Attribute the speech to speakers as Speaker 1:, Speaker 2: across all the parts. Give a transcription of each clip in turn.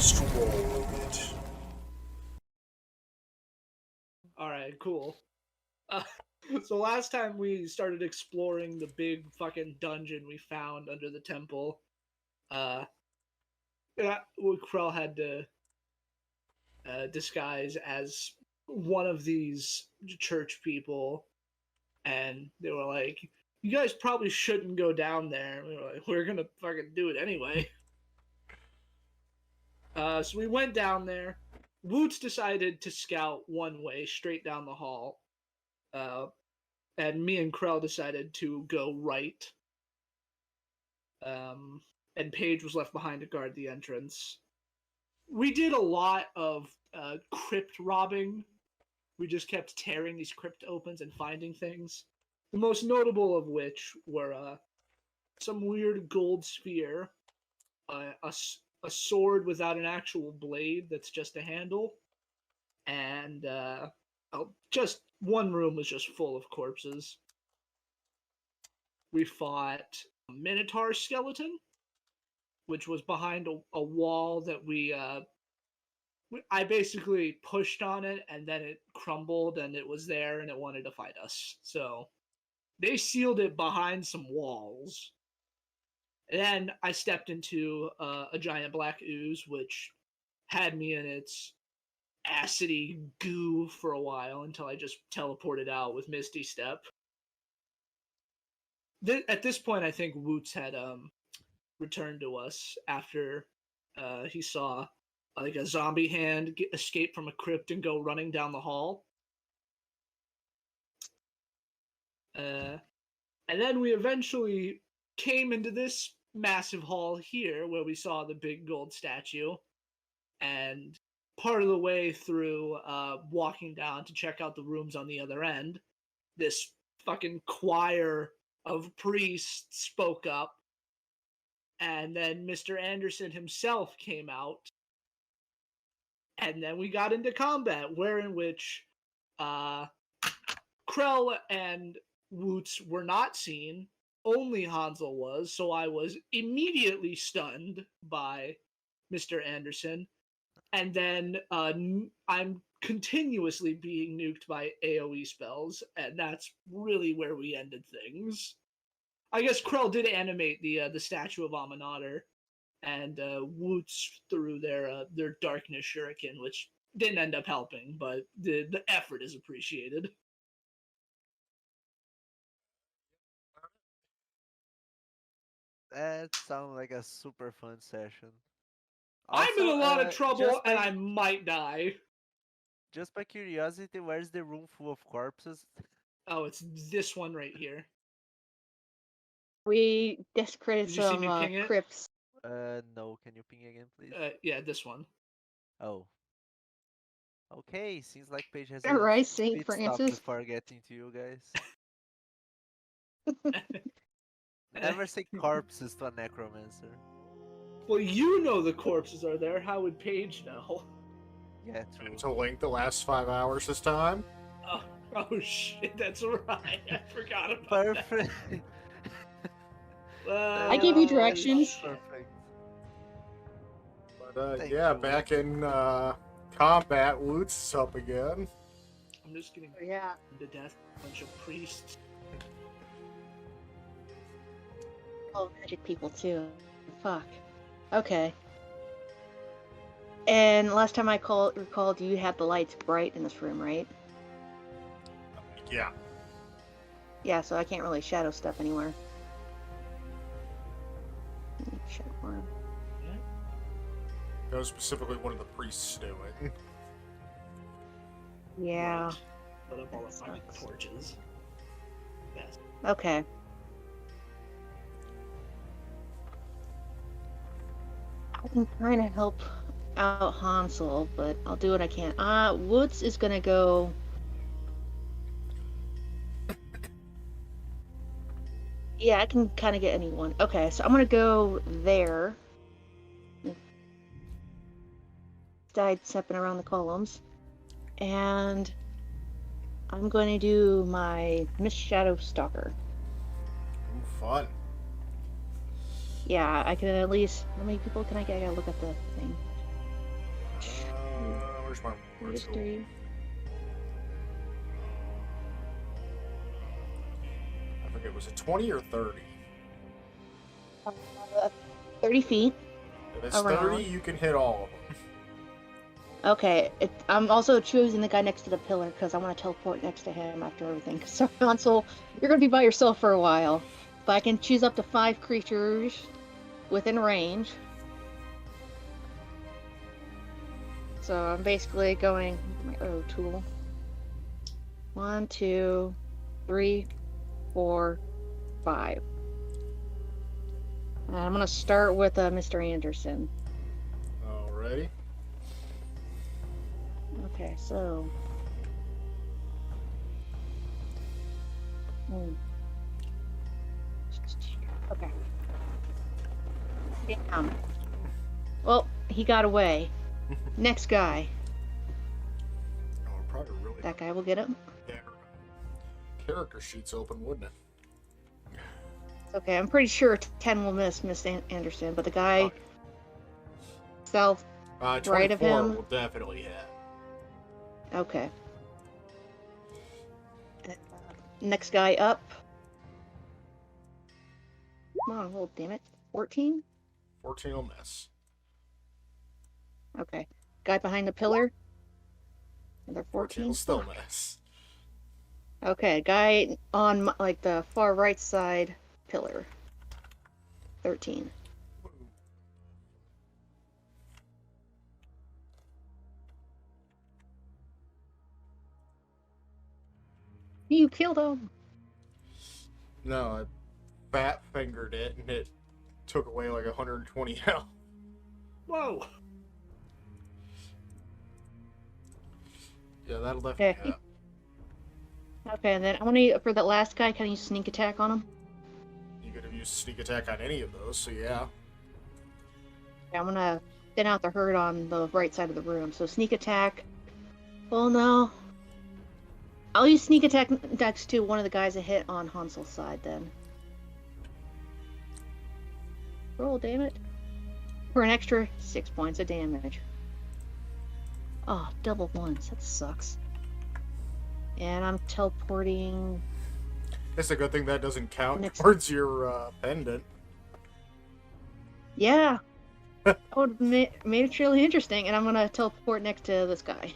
Speaker 1: must roll it.
Speaker 2: Alright, cool. So last time we started exploring the big fucking dungeon we found under the temple, Krell had to disguise as one of these church people, and they were like, "You guys probably shouldn't go down there." And we were like, "We're gonna fucking do it anyway." So we went down there. Woots decided to scout one way straight down the hall, and me and Krell decided to go right. And Paige was left behind to guard the entrance. We did a lot of crypt robbing. We just kept tearing these crypt opens and finding things. The most notable of which were some weird gold sphere, a sword without an actual blade that's just a handle, and just one room was just full of corpses. We fought a Minotaur skeleton, which was behind a wall that I basically pushed on it, and then it crumbled, and it was there, and it wanted to fight us. So they sealed it behind some walls. And then I stepped into a giant black ooze, which had me in its acidy goo for a while until I just teleported out with Misty Step. At this point, I think Woots had returned to us after he saw like a zombie hand escape from a crypt and go running down the hall. And then we eventually came into this massive hall here where we saw the big gold statue. And part of the way through walking down to check out the rooms on the other end, this fucking choir of priests spoke up. And then Mr. Anderson himself came out. And then we got into combat, wherein which Krell and Woots were not seen. Only Hansel was, so I was immediately stunned by Mr. Anderson. And then I'm continuously being nuked by AoE spells, and that's really where we ended things. I guess Krell did animate the statue of Aminator, and Woots threw their darkness shuriken, which didn't end up helping, but the effort is appreciated.
Speaker 3: That sounds like a super fun session.
Speaker 2: I'm in a lot of trouble, and
Speaker 3: by,
Speaker 2: I might die.
Speaker 3: Just by curiosity, where's the room full of corpses?
Speaker 2: Oh, it's this one right here.
Speaker 4: We desecrated some crypts.
Speaker 3: No. Can you ping again, please?
Speaker 2: Yeah, this one.
Speaker 3: Oh. Okay, seems like Paige has
Speaker 4: right, Saint Francis.
Speaker 3: Before getting to you guys. Never say corpses to a necromancer.
Speaker 2: Well, you know the corpses are there. How would Paige know?
Speaker 3: Yeah, true.
Speaker 1: And to link the last 5 hours this time?
Speaker 2: Oh shit, that's right. I forgot about
Speaker 3: Perfect.
Speaker 4: I gave you directions.
Speaker 3: Perfect.
Speaker 1: But yeah, back in combat, Woots is up again.
Speaker 2: I'm just getting
Speaker 4: to
Speaker 2: death a bunch of priests.
Speaker 4: Oh, magic people too. Fuck. Okay. And last time I recalled, you had the lights bright in this room, right?
Speaker 1: Yeah.
Speaker 4: Yeah, so I can't really shadow step anywhere.
Speaker 2: Yeah.
Speaker 1: That was specifically one of the priests doing.
Speaker 4: Yeah.
Speaker 2: Right. Put up all the fucking torches. Yes.
Speaker 4: Okay. I can kind of help out Hansel, but I'll do what I can. Woods is gonna go. Yeah, I can kind of get anyone. Okay, so I'm gonna go there. Died stepping around the columns, and I'm going to do my Mist Shadow Stalker.
Speaker 1: Ooh, fun.
Speaker 4: Yeah, I can at least. How many people can I get? I gotta look at the thing.
Speaker 1: Where's my reward
Speaker 4: Just
Speaker 1: tool?
Speaker 4: 3.
Speaker 1: I forget, was it 20 or 30?
Speaker 4: 30 feet.
Speaker 1: If it's
Speaker 4: Around.
Speaker 1: 30, you can hit all of them.
Speaker 4: Okay, I'm also choosing the guy next to the pillar because I want to teleport next to him after everything. So, Hansel, you're going to be by yourself for a while. But I can choose up to 5 creatures within range. So I'm basically going my O tool. 1, 2, 3, 4, 5. And I'm going to start with Mr. Anderson.
Speaker 1: Alrighty.
Speaker 4: Okay, so. Okay. Damn. Well, he got away. Next guy.
Speaker 1: Oh, we're probably really
Speaker 4: That guy will get him.
Speaker 1: character sheets open, wouldn't it?
Speaker 4: Okay, I'm pretty sure 10 will miss Anderson, but the guy south
Speaker 1: 24
Speaker 4: right of him.
Speaker 1: will definitely hit.
Speaker 4: Okay. Next guy up. Come on, roll, damn it. 14?
Speaker 1: 14 will miss.
Speaker 4: Okay. Guy behind the pillar. Another
Speaker 1: 14
Speaker 4: 14.
Speaker 1: will still miss.
Speaker 4: Okay, guy on like the far right side pillar. 13. You killed him.
Speaker 1: No, I fat fingered it and it took away like 120 health.
Speaker 2: Whoa.
Speaker 1: Yeah, that'll definitely
Speaker 4: Okay.
Speaker 1: hit.
Speaker 4: Okay, and then I want to, for that last guy, can I use sneak attack on him?
Speaker 1: You could have used sneak attack on any of those, so yeah.
Speaker 4: Okay, I'm gonna thin out the herd on the right side of the room. So sneak attack. Well, no. I'll use sneak attack next to one of the guys that hit on Hansel's side then. Roll, damn it. For an extra 6 points of damage. Oh, double ones. That sucks. And I'm teleporting.
Speaker 1: It's a good thing that doesn't count
Speaker 4: Next.
Speaker 1: towards your pendant.
Speaker 4: Yeah. That would have made it really interesting. And I'm gonna teleport next to this guy.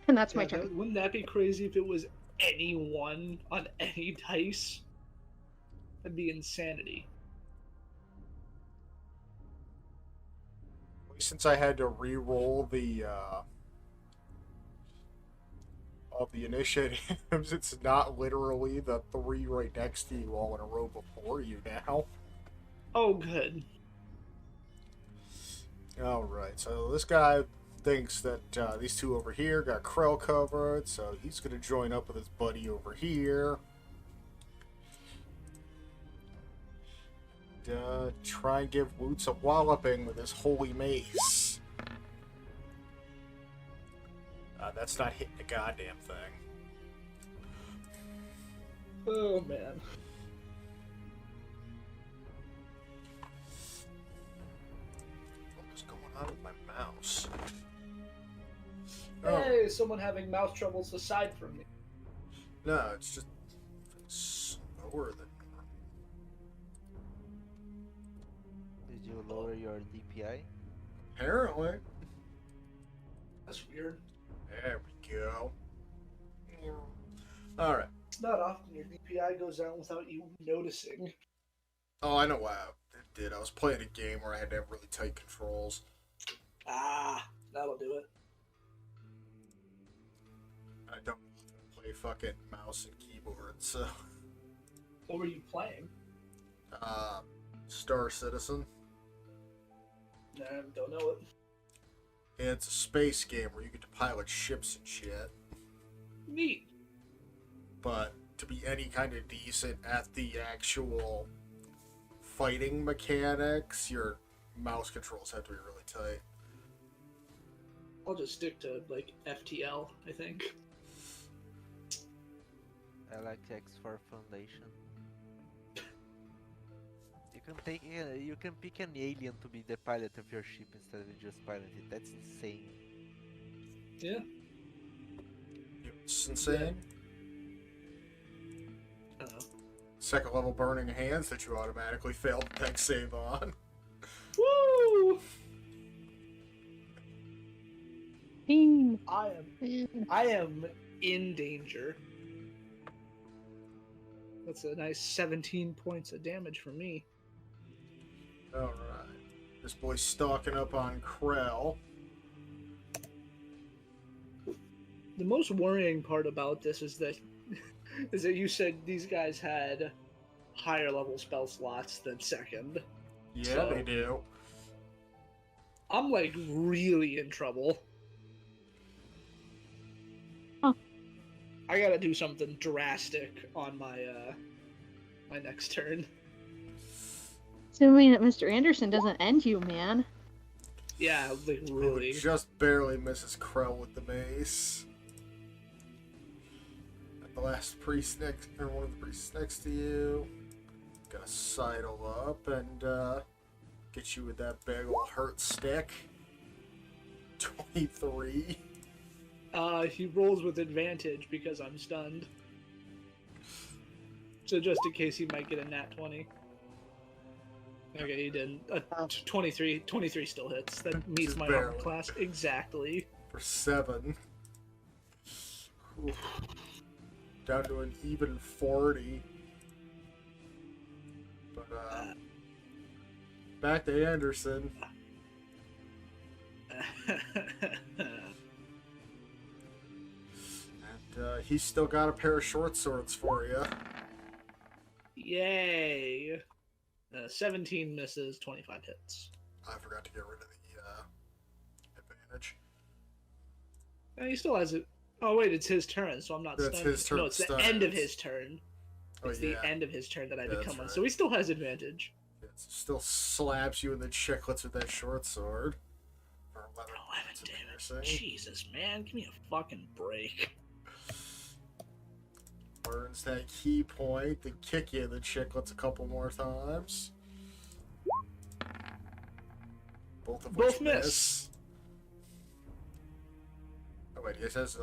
Speaker 4: And that's my
Speaker 2: Yeah,
Speaker 4: turn.
Speaker 2: wouldn't that be crazy if it was anyone on any dice? That'd be insanity.
Speaker 1: Since I had to re-roll the of the initiatives, it's not literally the 3 right next to you all in a row before you now.
Speaker 2: Oh, good.
Speaker 1: Alright, so this guy thinks that these two over here got Krell covered, so he's going to join up with his buddy over here. Try and give Woots a walloping with his holy mace. That's not hitting the goddamn thing.
Speaker 2: Oh, man.
Speaker 1: What is going on with my mouse?
Speaker 2: Hey, someone having mouse troubles aside from me.
Speaker 1: No, it's just slower than normal.
Speaker 3: Did you lower your DPI?
Speaker 1: Apparently.
Speaker 2: That's weird.
Speaker 1: There we go. Alright.
Speaker 2: It's not often your DPI goes down without you noticing.
Speaker 1: Oh, I know why I did. I was playing a game where I had to have really tight controls.
Speaker 2: Ah, that'll do it.
Speaker 1: I don't play fucking mouse and keyboard, so...
Speaker 2: What were you playing?
Speaker 1: Star Citizen.
Speaker 2: Nah, don't know it.
Speaker 1: It's a space game where you get to pilot ships and shit.
Speaker 2: Neat.
Speaker 1: But to be any kind of decent at the actual fighting mechanics, your mouse controls have to be really tight.
Speaker 2: I'll just stick to, like, FTL, I think.
Speaker 3: I like X4 Foundation. You can pick an alien to be the pilot of your ship instead of just pilot it. That's insane.
Speaker 2: Yeah.
Speaker 1: It's insane. Second level burning hands that you automatically failed the deck save on.
Speaker 2: Woo!
Speaker 4: Team.
Speaker 2: I am in danger. That's a nice 17 points of damage for me.
Speaker 1: Alright. This boy's stalking up on Krell.
Speaker 2: The most worrying part about this is that you said these guys had higher level spell slots than second.
Speaker 1: Yeah,
Speaker 2: So,
Speaker 1: they do.
Speaker 2: I'm like really in trouble.
Speaker 4: Huh.
Speaker 2: I gotta do something drastic on my my next turn.
Speaker 4: Assuming that Mr. Anderson doesn't end you, man.
Speaker 2: Yeah, like
Speaker 1: Who
Speaker 2: really.
Speaker 1: just barely misses Krell with the mace. At the last priest next, or one of the priests next to you. Gonna sidle up and get you with that big ol' hurt stick. 23.
Speaker 2: He rolls with advantage because I'm stunned. So just in case he might get a nat 20. Okay, he didn't. 23 still hits. That meets
Speaker 1: Just
Speaker 2: my armor
Speaker 1: barely.
Speaker 2: class exactly.
Speaker 1: For 7. Oof. Down to an even 40. But, back to Anderson. And, he's still got a pair of short swords for you.
Speaker 2: Yay! 17 misses, 25 hits.
Speaker 1: I forgot to get rid of the, advantage.
Speaker 2: He still has it. Oh wait, it's his turn, so I'm not
Speaker 1: That's
Speaker 2: stunned.
Speaker 1: his turn
Speaker 2: No,
Speaker 1: to
Speaker 2: it's the
Speaker 1: stun.
Speaker 2: end of his turn.
Speaker 1: Oh,
Speaker 2: It's
Speaker 1: yeah.
Speaker 2: the end of his turn that I
Speaker 1: Yeah,
Speaker 2: become
Speaker 1: that's
Speaker 2: one.
Speaker 1: right.
Speaker 2: So he still has advantage.
Speaker 1: It still slaps you in the chicklets with that short sword. For 11 points of piercing.
Speaker 2: Jesus, man, give me a fucking break.
Speaker 1: Burns that key point, then kick you in the chicklets a couple more times. Both of which
Speaker 2: Both miss.
Speaker 1: Oh wait, he says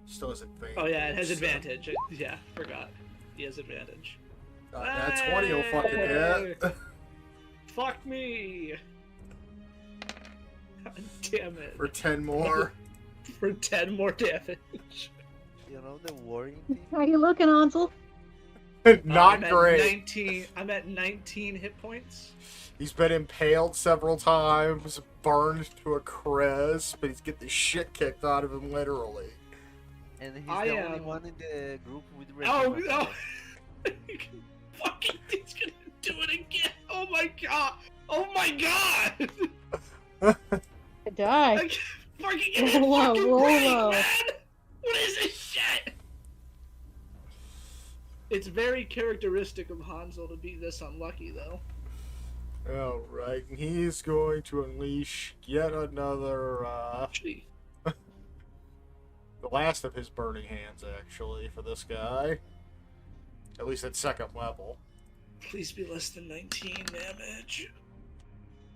Speaker 1: still has advantage.
Speaker 2: Oh yeah, it has
Speaker 1: so-
Speaker 2: advantage. Yeah, forgot. He has advantage.
Speaker 1: That 20 will fucking hit.
Speaker 2: Fuck me! God damn it.
Speaker 1: For 10 more.
Speaker 2: For 10 more damage.
Speaker 3: You know the worrying thing?
Speaker 4: How you looking, Hansel?
Speaker 1: Not
Speaker 2: I'm
Speaker 1: great.
Speaker 2: At 19, I'm at 19 hit points.
Speaker 1: He's been impaled several times, burned to a crisp, but he's getting the shit kicked out of him literally.
Speaker 3: And he's
Speaker 2: I
Speaker 3: the only
Speaker 2: am-
Speaker 3: one in the group with
Speaker 2: Oh
Speaker 3: regular
Speaker 2: no!
Speaker 3: attack.
Speaker 2: Fucking, he's gonna do it again! Oh my god! Oh my god!
Speaker 4: I die.
Speaker 2: I can't fucking get
Speaker 4: Roll low,
Speaker 2: fucking
Speaker 4: roll
Speaker 2: break,
Speaker 4: low.
Speaker 2: man! What is this shit? It's very characteristic of Hanzo to be this unlucky, though.
Speaker 1: Alright, and he's going to unleash yet another,
Speaker 2: Actually,
Speaker 1: the last of his burning hands, actually, for this guy. At least at second level.
Speaker 2: please be less than 19 damage.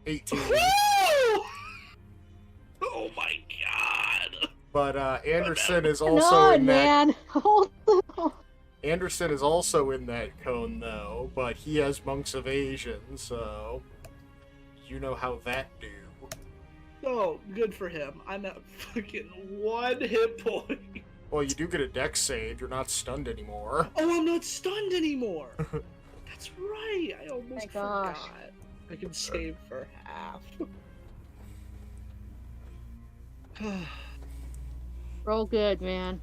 Speaker 1: 18.
Speaker 2: Woo! Oh my god!
Speaker 1: But, Anderson is
Speaker 4: Hold
Speaker 1: also
Speaker 4: on,
Speaker 1: in that...
Speaker 4: man. Hold on.
Speaker 1: Anderson is also in that cone, though, but he has Monk's Evasion, so... You know how that do.
Speaker 2: Oh, good for him. I'm at fucking 1 hit point.
Speaker 1: Well, you do get a dex save, you're not stunned anymore.
Speaker 2: Oh, I'm not stunned anymore. That's right. I almost
Speaker 4: My gosh.
Speaker 2: forgot. I can save for half.
Speaker 4: Roll good, man.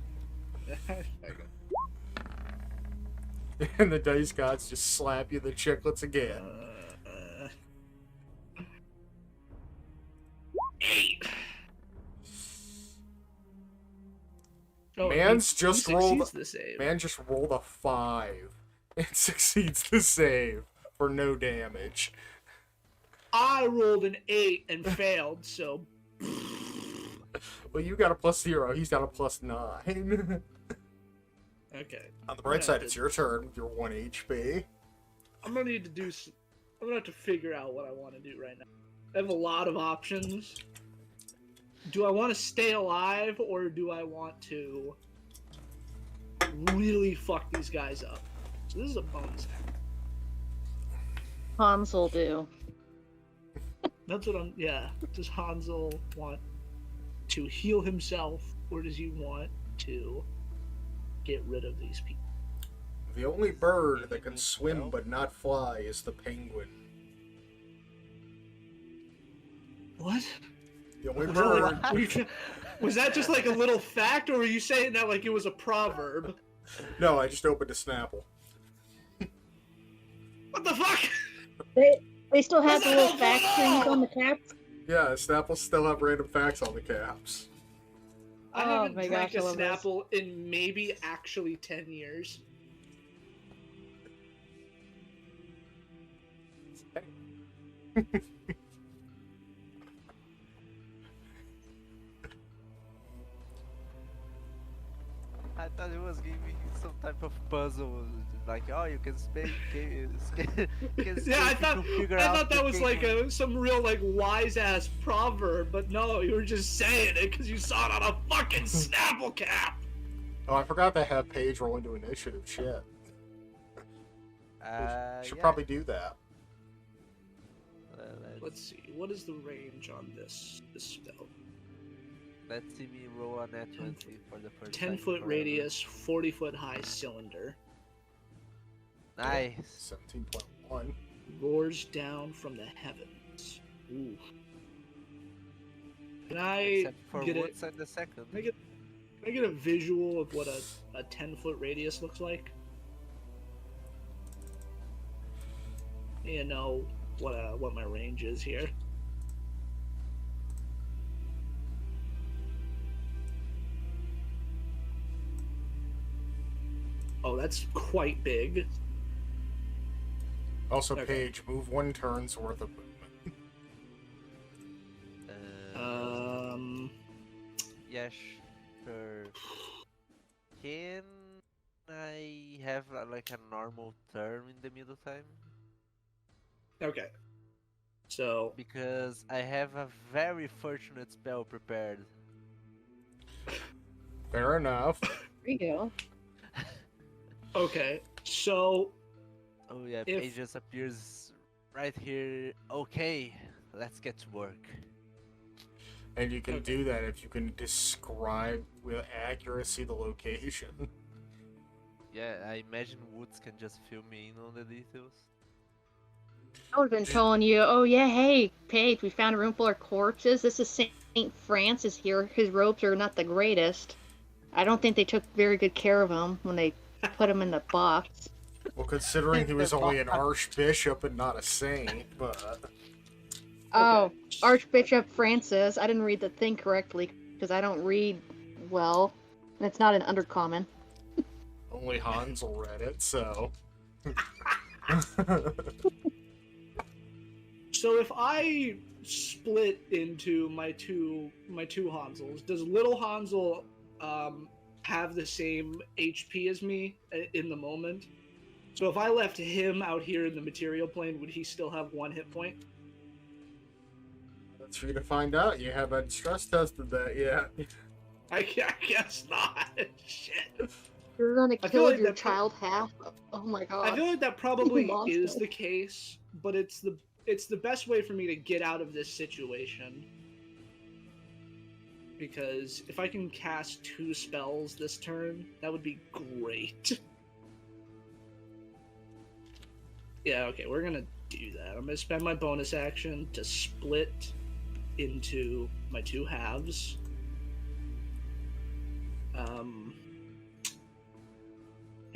Speaker 1: And the dice gods just slap you in the chicklets again.
Speaker 2: 8. Oh,
Speaker 1: Man's
Speaker 2: he
Speaker 1: just rolled-
Speaker 2: succeeds the save.
Speaker 1: Man just rolled a 5 and succeeds the save for no damage.
Speaker 2: I rolled an 8 and failed, so
Speaker 1: Well, you got a +0, he's got a +9.
Speaker 2: okay.
Speaker 1: On the bright
Speaker 2: Yeah,
Speaker 1: side,
Speaker 2: but-
Speaker 1: it's your turn with your 1 HP.
Speaker 2: I'm gonna need to do. I'm gonna have to figure out what I want to do right now. I have a lot of options. do I want to stay alive or do I want to really fuck these guys up? So this is a bonus act.
Speaker 4: Hansel do.
Speaker 2: That's what I'm. Yeah. Does Hansel want to heal himself, or does he want to get rid of these people?
Speaker 1: The only bird that can swim but not fly is the penguin.
Speaker 2: What?
Speaker 1: The only
Speaker 2: Was that,
Speaker 1: bird.
Speaker 2: like, was that just like a little fact, or were you saying that like it was a proverb?
Speaker 1: No, I just opened a Snapple.
Speaker 2: What the fuck?
Speaker 4: They still have
Speaker 2: What's
Speaker 4: the
Speaker 2: the
Speaker 4: little
Speaker 2: hell
Speaker 4: fact
Speaker 2: going
Speaker 4: things
Speaker 2: on?
Speaker 4: on the caps.
Speaker 1: Yeah, Snapples still have random facts on the caps.
Speaker 2: I
Speaker 4: Oh
Speaker 2: haven't
Speaker 4: my
Speaker 2: drank
Speaker 4: gosh, I
Speaker 2: a
Speaker 4: love those.
Speaker 2: Snapple in maybe actually 10 years.
Speaker 3: I thought it was giving me some type of puzzle, like, oh, you can speak.
Speaker 2: Yeah, I thought that was like some real like wise ass proverb, but no, you were just saying it because you saw it on a fucking Snapple cap.
Speaker 1: Oh, I forgot to have Paige roll into initiative. Shit. Should probably do that.
Speaker 2: Let's see, what is the range on this spell?
Speaker 3: Let's see me roll a net 20 for the first
Speaker 2: 10
Speaker 3: time
Speaker 2: foot
Speaker 3: forever.
Speaker 2: radius, 40 foot high cylinder.
Speaker 3: Nice.
Speaker 1: 17.1.
Speaker 2: Roars down from the heavens. Ooh. Can I
Speaker 3: Except for
Speaker 2: get
Speaker 3: one
Speaker 2: it?
Speaker 3: side the second.
Speaker 2: Can I get a visual of what a 10 foot radius looks like? You know what my range is here. Oh, that's quite big.
Speaker 1: Also,
Speaker 2: Okay.
Speaker 1: Paige, move 1 turn's worth of movement.
Speaker 3: Yeah, sure. Can I have like a normal turn in the middle time?
Speaker 2: Okay. So,
Speaker 3: Because I have a very fortunate spell prepared.
Speaker 1: Fair enough.
Speaker 4: There you go.
Speaker 2: okay. So,
Speaker 3: Oh yeah,
Speaker 2: If-
Speaker 3: it just appears right here. Okay, let's get to work.
Speaker 1: And you can
Speaker 2: Okay.
Speaker 1: do that if you can describe with accuracy the location.
Speaker 3: Yeah, I imagine Woods can just fill me in on the details.
Speaker 4: I would have been telling you, oh yeah, hey, Paige, we found a room full of corpses. This is Saint Francis here. His robes are not the greatest. I don't think they took very good care of him when they put him in the box.
Speaker 1: Well, considering he was only an archbishop and not a saint, but...
Speaker 4: Oh,
Speaker 2: okay.
Speaker 4: Archbishop Francis. I didn't read the thing correctly because I don't read well, and it's not an undercommon.
Speaker 1: Only Hansel read it, so...
Speaker 2: So if I split into my two Hansels, does little Hansel have the same HP as me in the moment? So if I left him out here in the material plane, would he still have 1 hit point?
Speaker 1: That's for you to find out. You haven't stress tested that yet.
Speaker 2: I guess not. Shit.
Speaker 4: You're gonna
Speaker 2: I feel
Speaker 4: kill
Speaker 2: like
Speaker 4: your
Speaker 2: that pro-
Speaker 4: child half. Oh my god.
Speaker 2: I feel like that probably
Speaker 4: Monster.
Speaker 2: is the case, but it's the best way for me to get out of this situation. Because if I can cast 2 spells this turn, that would be great. Yeah, okay, we're gonna do that. I'm gonna spend my bonus action to split into my 2 halves.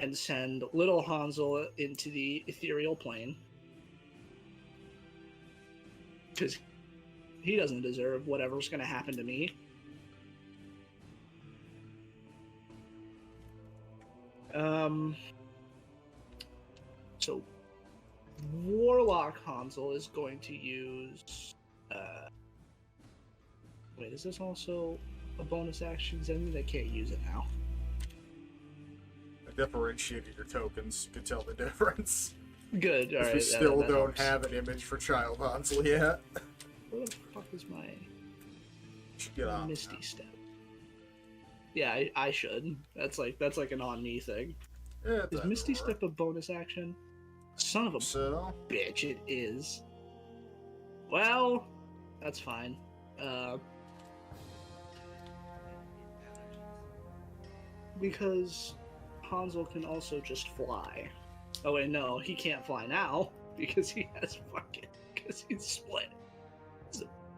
Speaker 2: And send little Hansel into the ethereal plane. Because he doesn't deserve whatever's going to happen to me. So Warlock Hansel is going to use... wait, is this also a bonus action? Does that mean I can't use it now?
Speaker 1: I differentiated your tokens. You can tell the difference.
Speaker 2: Good,
Speaker 1: 'Cause
Speaker 2: alright.
Speaker 1: we still
Speaker 2: that
Speaker 1: don't
Speaker 2: helps.
Speaker 1: have an image for Child Hansel yet.
Speaker 2: Where the fuck is my...
Speaker 1: should get on.
Speaker 2: Misty Step. Yeah, I should. That's like an on me thing.
Speaker 1: Yeah,
Speaker 2: Is Misty Step a bonus action? Son of a
Speaker 1: So
Speaker 2: bitch, it is. Well, that's fine. Because Hansel can also just fly. Oh wait, no, he can't fly now because because he's split.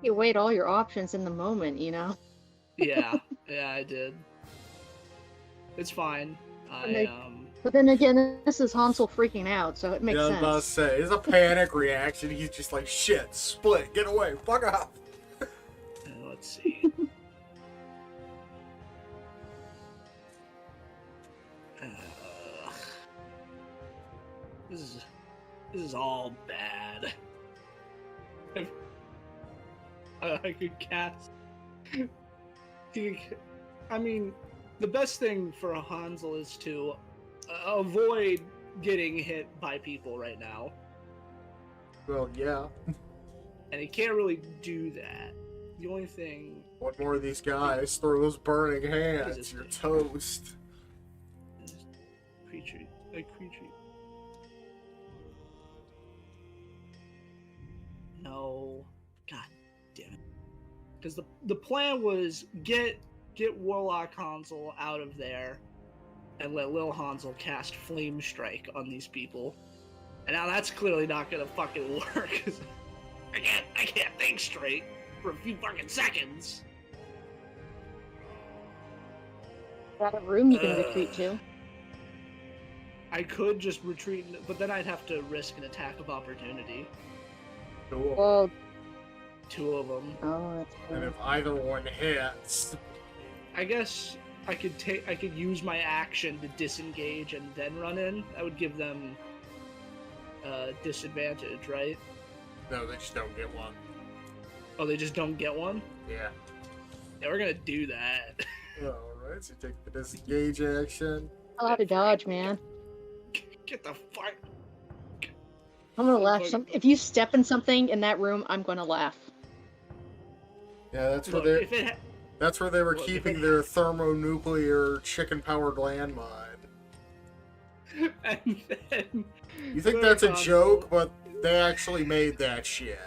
Speaker 4: You weighed all your options in the moment, you know?
Speaker 2: Yeah, I did. It's fine.
Speaker 4: But then again, this is Hansel freaking out, so it makes
Speaker 1: yeah, I was about to
Speaker 4: sense.
Speaker 1: say, it's a panic reaction. He's just like, shit, split, get away, fuck off.
Speaker 2: Let's see. This is all bad. I could cast. I mean, the best thing for a Hansel is to avoid getting hit by people right now,
Speaker 1: Well, yeah.
Speaker 2: and he can't really do that. The only thing.
Speaker 1: One more of these guys throw those burning hands,
Speaker 2: this
Speaker 1: you're
Speaker 2: thing?
Speaker 1: toast.
Speaker 2: Creature. No. God damn it. Because the plan was get Warlock Hansel out of there and let Lil Hansel cast Flame Strike on these people. And now that's clearly not gonna fucking work. 'Cause I can't think straight for a few fucking seconds.
Speaker 4: Got a room you can retreat to.
Speaker 2: I could just retreat, but then I'd have to risk an attack of opportunity.
Speaker 1: Cool.
Speaker 4: Well,
Speaker 2: 2 of them.
Speaker 4: oh, that's
Speaker 1: And
Speaker 4: cool.
Speaker 1: if either one hits,
Speaker 2: I guess I could use my action to disengage and then run in. That would give them disadvantage, right?
Speaker 1: no, they just don't get one.
Speaker 2: Oh, they just don't get one?
Speaker 1: Yeah.
Speaker 2: Yeah, we're gonna do that.
Speaker 1: Alright, so you take the disengage action.
Speaker 4: I'll have to dodge, man.
Speaker 2: Get the fuck.
Speaker 4: I'm gonna laugh.
Speaker 2: Look.
Speaker 4: If you step in something in that room, I'm gonna laugh.
Speaker 1: Yeah, that's where
Speaker 2: Look,
Speaker 1: they that's where they were
Speaker 2: Look, if
Speaker 1: keeping
Speaker 2: it-
Speaker 1: their thermonuclear chicken-powered landmine.
Speaker 2: and then
Speaker 1: You think
Speaker 2: Lil
Speaker 1: that's a
Speaker 2: Hansel-
Speaker 1: joke, but they actually made that shit.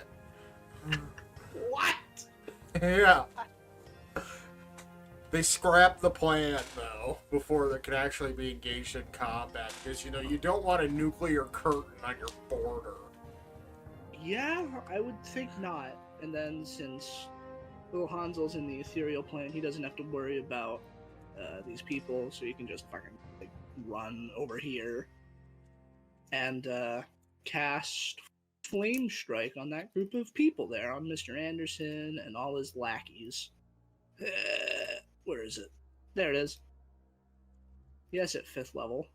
Speaker 2: What?
Speaker 1: Yeah. They scrapped the plan, though, before they could actually be engaged in combat, because, you don't want a nuclear curtain on your border.
Speaker 2: Yeah, I would think not. And then since Lil Hansel's in the ethereal plane, he doesn't have to worry about these people, so he can just fucking run over here and cast Flame Strike on that group of people there, on Mr. Anderson and all his lackeys. Where is it? There it is. Yes, at 5th level.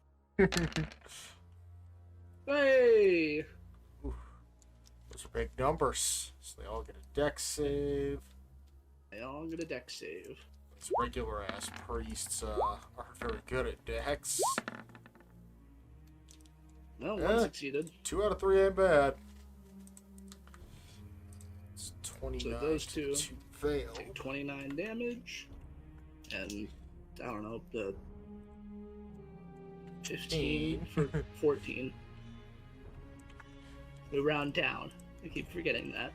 Speaker 2: Hey!
Speaker 1: Those are big numbers, so they all get a dex save.
Speaker 2: They all get a dex save.
Speaker 1: These regular-ass priests aren't very good at dex.
Speaker 2: Well,
Speaker 1: Yeah.
Speaker 2: one succeeded.
Speaker 1: 2 out of 3 ain't bad. It's 29
Speaker 2: So those two
Speaker 1: to fail.
Speaker 2: Take 29 damage. And, I don't know, the 15 for 14. We round down. I keep forgetting that.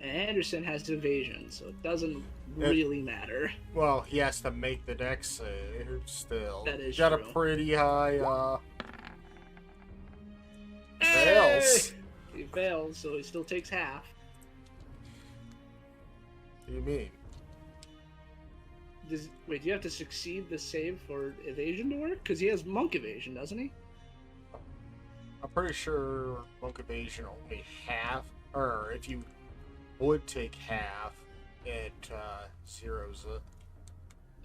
Speaker 2: And Anderson has evasion, so it doesn't really matter.
Speaker 1: Well, he has to make the dex save still.
Speaker 2: That is
Speaker 1: He got
Speaker 2: true.
Speaker 1: a pretty high,
Speaker 2: Hey!
Speaker 1: fails.
Speaker 2: He fails, so he still takes half.
Speaker 1: What do you mean?
Speaker 2: Wait, do you have to succeed the save for evasion to work? Because he has monk evasion, doesn't he?
Speaker 1: I'm pretty sure monk evasion only half, or if you would take half, it zeros it.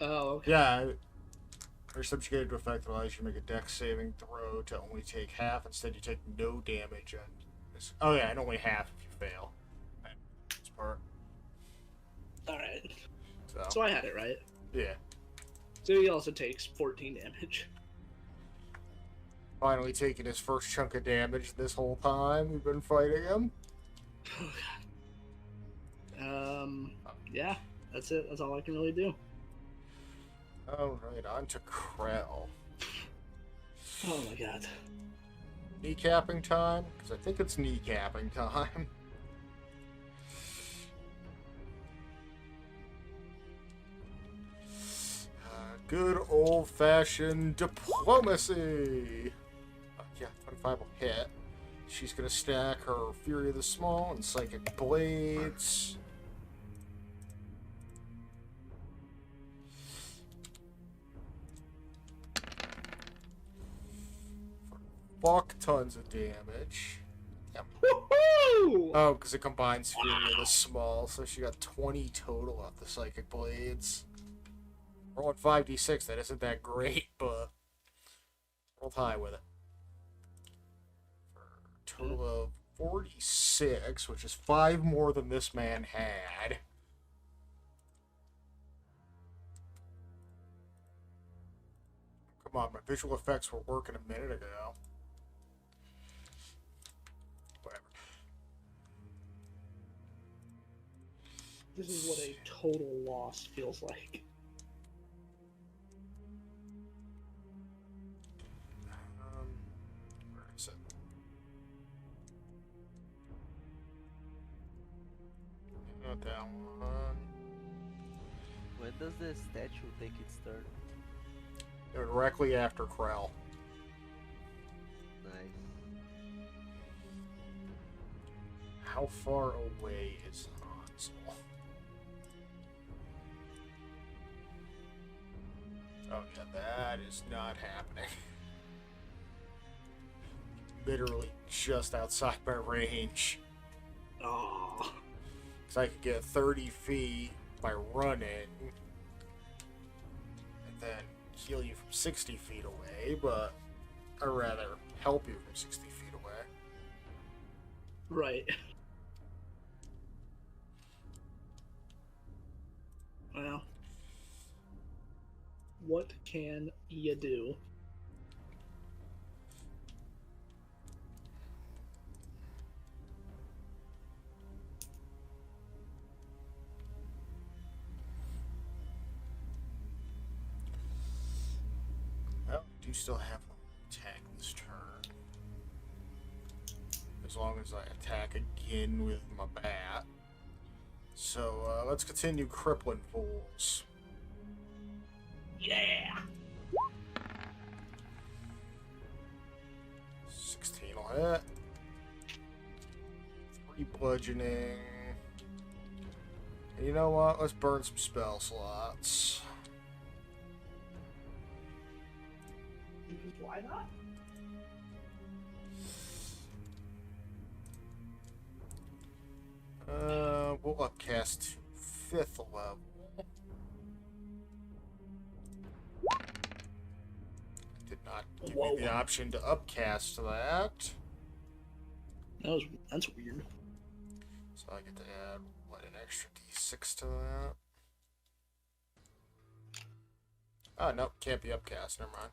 Speaker 2: Oh, okay.
Speaker 1: Yeah, or subjugated to effect that allows you to make a dex saving throw to only take half. Instead, you take no damage on this. Oh yeah, and only half if you fail. This part.
Speaker 2: Alright.
Speaker 1: So
Speaker 2: So I had it right.
Speaker 1: yeah,
Speaker 2: So he also takes 14 damage.
Speaker 1: finally taking his first chunk of damage this whole time we've been fighting him.
Speaker 2: Oh, God. Yeah, that's it. That's all I can really do.
Speaker 1: Alright, on to Krell.
Speaker 2: Oh my god.
Speaker 1: Kneecapping time? Because I think it's kneecapping time. Good old-fashioned diplomacy! Yeah, 25 will hit. She's gonna stack her Fury of the Small and Psychic Blades. Fuck tons of damage. Yep.
Speaker 2: Woohoo!
Speaker 1: Oh, because it combines Fury of the Small, so she got 20 total off the Psychic Blades. Rolling 5d6, that isn't that great, but rolled high with it. For a total of 46, which is 5 more than this man had. Come on, my visual effects were working a minute ago. Whatever.
Speaker 2: This is what a total loss feels like.
Speaker 1: Where is it? Not that one.
Speaker 3: When does the statue take its turn?
Speaker 1: Directly after Krell.
Speaker 3: Nice.
Speaker 1: How far away is Hansel? Oh yeah, that is not happening. Literally just outside my range.
Speaker 2: Oh.
Speaker 1: Because I could get 30 feet by running. And then heal you from 60 feet away, but I'd rather help you from 60 feet away.
Speaker 2: Right. Well. What can you do?
Speaker 1: Well, I do still have attack this turn. As long as I attack again with my bat. So, let's continue crippling fools.
Speaker 2: Yeah!
Speaker 1: 16 will hit. 3 bludgeoning. And you know what? Let's burn some spell slots.
Speaker 2: Why not?
Speaker 1: We'll upcast to 5th level. Did not give me the option to upcast to that.
Speaker 2: That's weird.
Speaker 1: So I get to add, what, an extra d6 to that? Oh, nope, can't be upcast, never mind.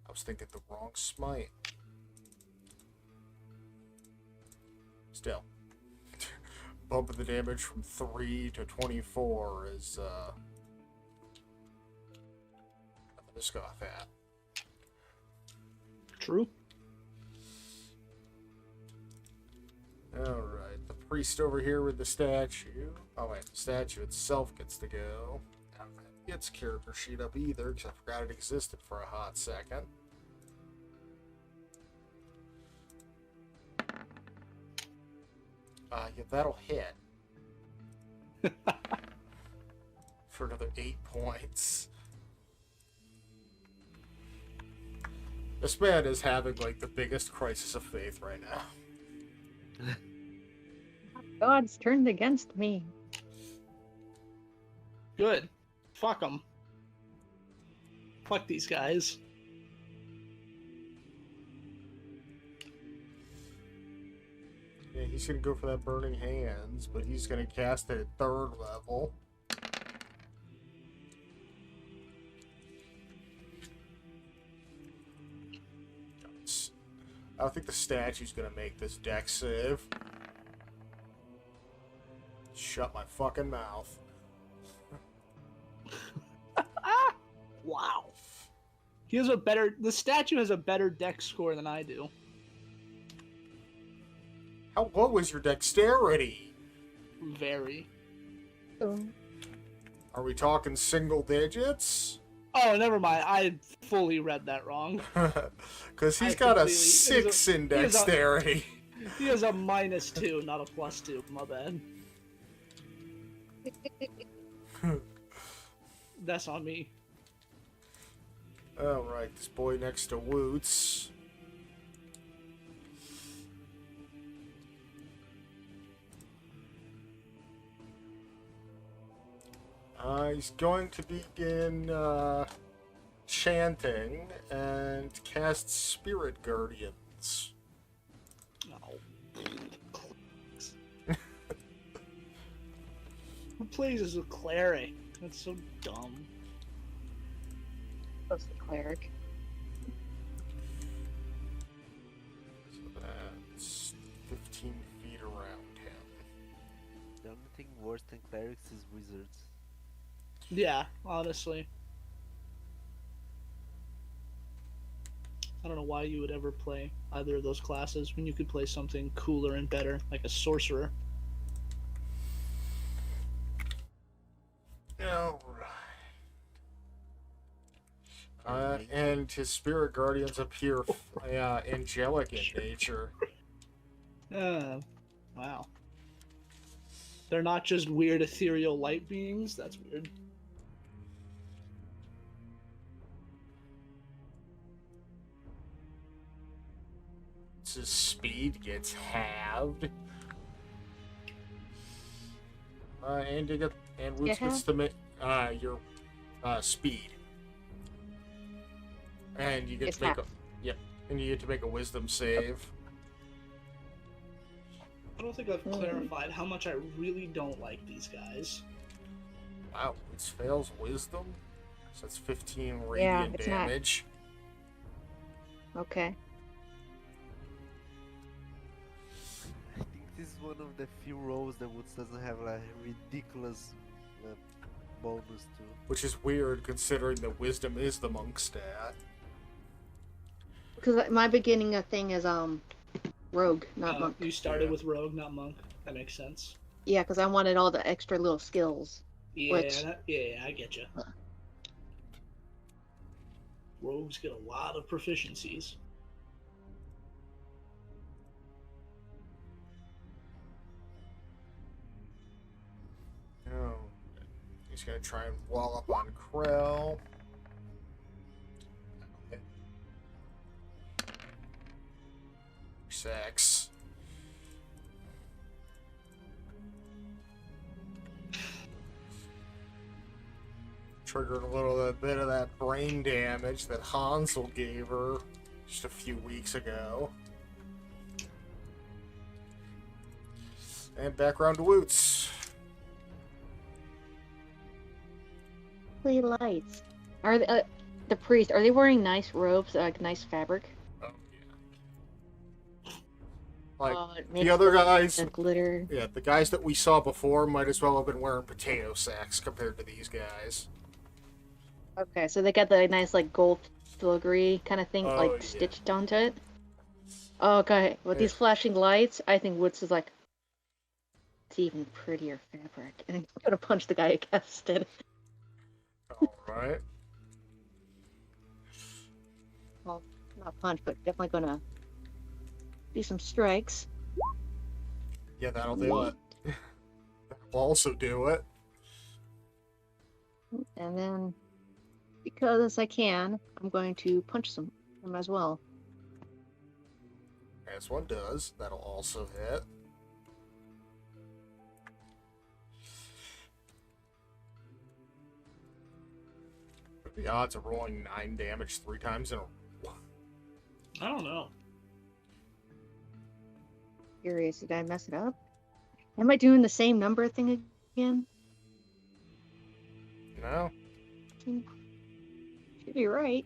Speaker 1: I was thinking the wrong smite. Still. Bumping the damage from 3 to 24 is, nothing to scoff at.
Speaker 2: True.
Speaker 1: Alright, the priest over here with the statue. Oh wait, the statue itself gets to go. I don't have its character sheet up either, because I forgot it existed for a hot second. Yeah, that'll hit. For another 8 points. This man is having, like, the biggest crisis of faith right now.
Speaker 4: God's turned against me.
Speaker 2: Good. Fuck them. Fuck these guys.
Speaker 1: Yeah, he's gonna go for that Burning Hands, but he's gonna cast it at 3rd level. I don't think the statue's gonna make this deck save. Shut my fucking mouth.
Speaker 2: Wow. The statue has a better dex score than I do.
Speaker 1: How low is your dexterity?
Speaker 2: Very.
Speaker 1: Are we talking single digits?
Speaker 2: Oh, never mind. I fully read that wrong.
Speaker 1: Because he's
Speaker 2: I
Speaker 1: got a
Speaker 2: completely-
Speaker 1: 6 in
Speaker 2: he is a-
Speaker 1: dexterity.
Speaker 2: He has a -2, not a +2. My bad. That's on me.
Speaker 1: Alright, this boy next to Woots. He's going to begin chanting and cast Spirit Guardians.
Speaker 2: Oh. Who plays as a cleric? That's so dumb.
Speaker 4: That's the cleric.
Speaker 1: So that's 15 feet around him.
Speaker 3: The only thing worse than clerics is wizards.
Speaker 2: Yeah, honestly. I don't know why you would ever play either of those classes when you could play something cooler and better, like a sorcerer.
Speaker 1: Alright. And his spirit guardians appear angelic in nature.
Speaker 2: Wow. They're not just weird ethereal light beings? That's weird.
Speaker 1: His speed gets halved. And you get Woots gets to make your speed. And you get
Speaker 4: It's
Speaker 1: to make
Speaker 4: half.
Speaker 1: and you get to make a wisdom save.
Speaker 2: I don't think I've clarified how much I really don't like these guys.
Speaker 1: Wow, Woots fails wisdom. So that's 15
Speaker 4: Yeah,
Speaker 1: radiant
Speaker 4: it's not-
Speaker 1: damage.
Speaker 4: Okay.
Speaker 3: I think this is one of the few roles that Woods doesn't have like ridiculous bonus to.
Speaker 1: Which is weird considering that wisdom is the monk stat.
Speaker 4: Because my beginning thing is rogue, not monk.
Speaker 2: You started
Speaker 1: Yeah.
Speaker 2: with rogue, not monk. That makes sense.
Speaker 4: Yeah, because I wanted all the extra little skills.
Speaker 2: Yeah,
Speaker 4: Which-
Speaker 2: I get you. Rogues get a lot of proficiencies.
Speaker 1: Oh, he's gonna try and wall up on Krell. Sex. Triggered a little bit of that brain damage that Hansel gave her just a few weeks ago. And background to Woots.
Speaker 4: Play lights. Are they, the priest? Are they wearing nice robes, like nice fabric?
Speaker 1: Oh yeah. Like
Speaker 4: it
Speaker 1: the
Speaker 4: makes
Speaker 1: other guys,
Speaker 4: the glitter.
Speaker 1: yeah, the guys that we saw before might as well have been wearing potato sacks compared to these guys.
Speaker 4: Okay, so they got the nice like gold filigree kind of thing,
Speaker 1: Oh,
Speaker 4: like
Speaker 1: yeah.
Speaker 4: stitched onto it. Okay, with these
Speaker 1: Yeah.
Speaker 4: flashing lights, I think Woods is like, it's even prettier fabric, and I'm gonna punch the guy who cast it.
Speaker 1: Alright.
Speaker 4: Well, not punch, but definitely gonna do some strikes.
Speaker 1: Yeah, that'll do it. That'll also do it.
Speaker 4: And then, because I can, I'm going to punch him as well.
Speaker 1: As one does. That'll also hit. What are the odds of rolling 9 damage 3 times in a row?
Speaker 2: I don't know.
Speaker 4: Curious, did I mess it up? Am I doing the same number thing again?
Speaker 1: No?
Speaker 4: Should be right.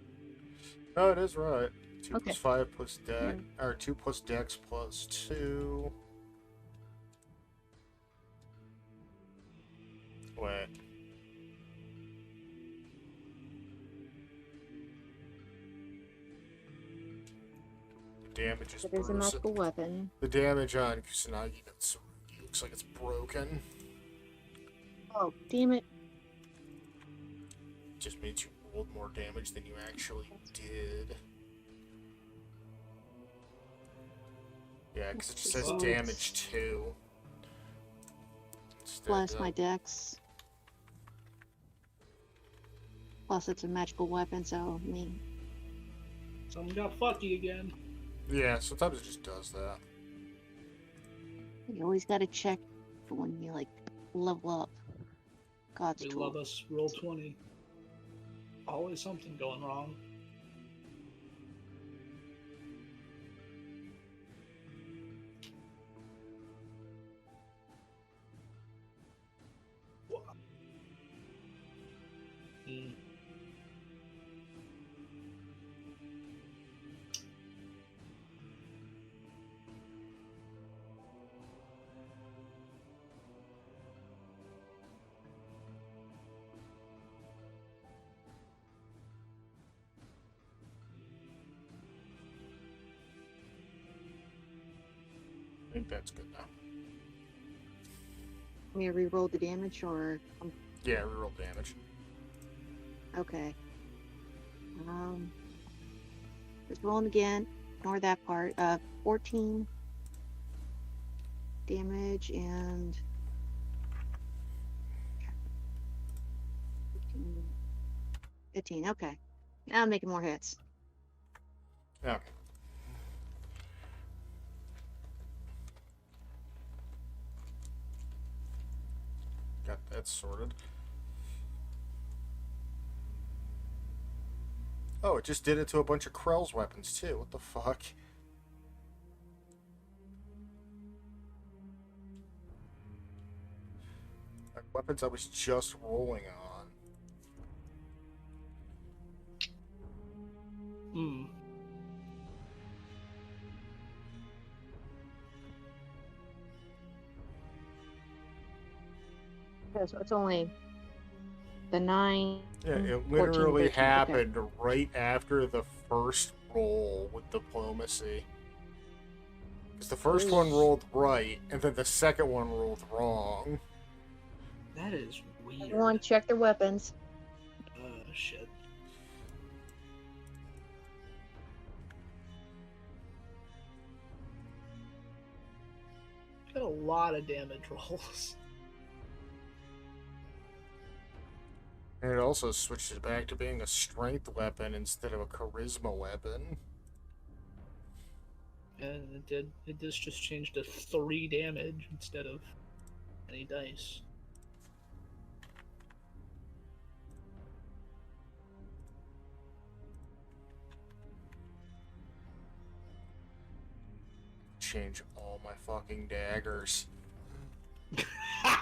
Speaker 1: No, it is right. 2
Speaker 4: Okay.
Speaker 1: plus 5 plus dex, or 2 plus dex plus 2. Wait. The damage is
Speaker 4: It is a magical weapon.
Speaker 1: The damage on Kusanagi Natsurugi looks like it's broken.
Speaker 4: Oh, damn it.
Speaker 1: Just means you rolled more damage than you actually did. Yeah, because it just says
Speaker 4: So
Speaker 1: damage 2. Instead
Speaker 4: Plus
Speaker 1: of-
Speaker 4: my dex. Plus it's a magical weapon, so I mean,
Speaker 2: Someone got fucky again.
Speaker 1: Yeah, sometimes it just does that.
Speaker 4: you always gotta check for when you like level up. God's
Speaker 2: We
Speaker 4: tool.
Speaker 2: love us. Roll 20. Always something going wrong. Hmm.
Speaker 1: I think that's good now.
Speaker 4: Me reroll the damage or
Speaker 1: Yeah, reroll damage.
Speaker 4: okay. Just rolling again. Ignore that part. 14 damage and 15. Okay. Now I'm making more hits.
Speaker 1: Okay. Got that sorted. Oh, it just did it to a bunch of Krell's weapons too. What the fuck? Like weapons I was just rolling on.
Speaker 2: Hmm.
Speaker 4: Okay, so it's only the 9.
Speaker 1: Yeah, it
Speaker 4: 14,
Speaker 1: literally
Speaker 4: 13, okay.
Speaker 1: happened right after the first roll with diplomacy. Because the first one rolled right, and then the second one rolled wrong.
Speaker 2: That is weird.
Speaker 4: Everyone check their weapons.
Speaker 2: Shit. Got a lot of damage rolls.
Speaker 1: And it also switched it back to being a strength weapon instead of a charisma weapon.
Speaker 2: And it did. It just changed to 3 damage instead of any dice.
Speaker 1: Change all my fucking daggers.
Speaker 2: Why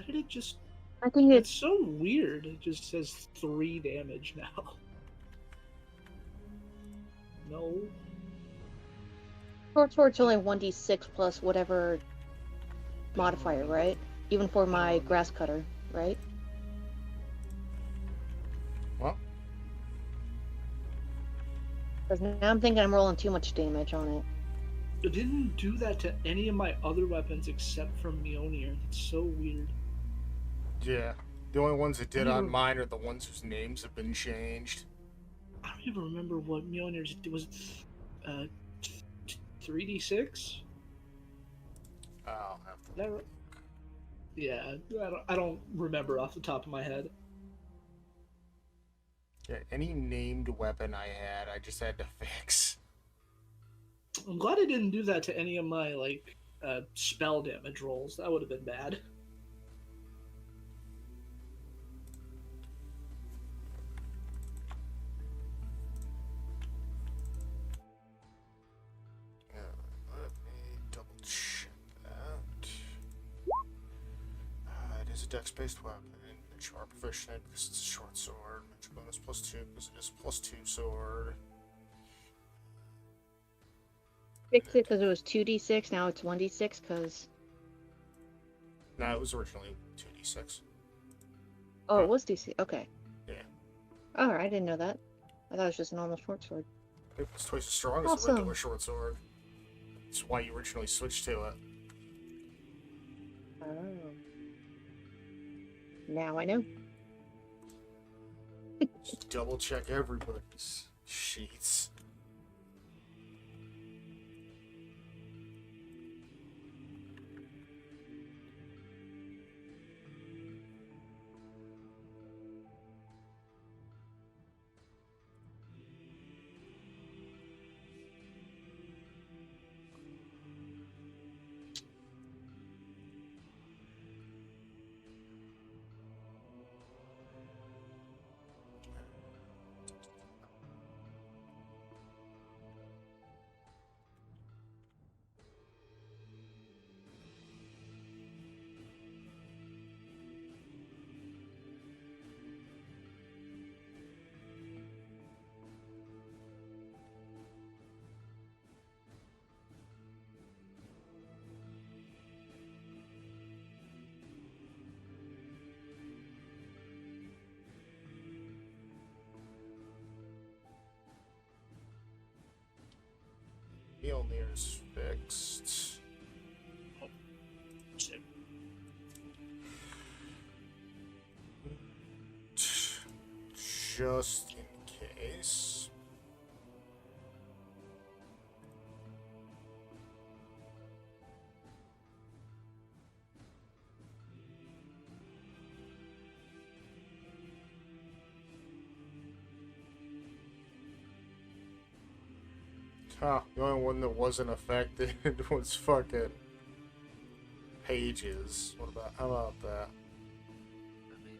Speaker 2: did it just?
Speaker 4: I think
Speaker 2: It's
Speaker 4: it's
Speaker 2: so weird. It just says 3 damage now. No.
Speaker 4: short sword's only 1d6 plus whatever modifier, right? Even for my grass cutter, right?
Speaker 1: Well,
Speaker 4: Because now I'm thinking I'm rolling too much damage on it.
Speaker 2: It didn't do that to any of my other weapons except for Mjolnir. It's so weird.
Speaker 1: yeah. The only ones that did on mine are the ones whose names have been changed.
Speaker 2: I don't even remember what Mjolnir's was. 3d6.
Speaker 1: I'll have to.
Speaker 2: That, yeah, I don't remember off the top of my head.
Speaker 1: Yeah, any named weapon I had, I just had to fix.
Speaker 2: I'm glad I didn't do that to any of my spell damage rolls. That would have been bad.
Speaker 1: Let me double check that. It is a dex-based weapon. That you are proficient in because it's a short sword. Magic bonus +2 because it is +2 sword.
Speaker 4: Fix it because it was 2d6, now it's 1d6 because
Speaker 1: No, it was originally 2d6.
Speaker 4: Oh,
Speaker 1: Huh.
Speaker 4: it was DC. Okay.
Speaker 1: Yeah.
Speaker 4: Oh, I didn't know that. I thought it was just a normal short sword.
Speaker 1: I think it's twice as strong as a
Speaker 4: Awesome.
Speaker 1: regular short sword. That's why you originally switched to it.
Speaker 4: Oh. Now I know.
Speaker 1: Just double check everybody's sheets. Mjolnir's fixed.
Speaker 2: Shit.
Speaker 1: Just in case. Huh, the only one that wasn't affected was fucking Pages. How about that?
Speaker 3: I mean,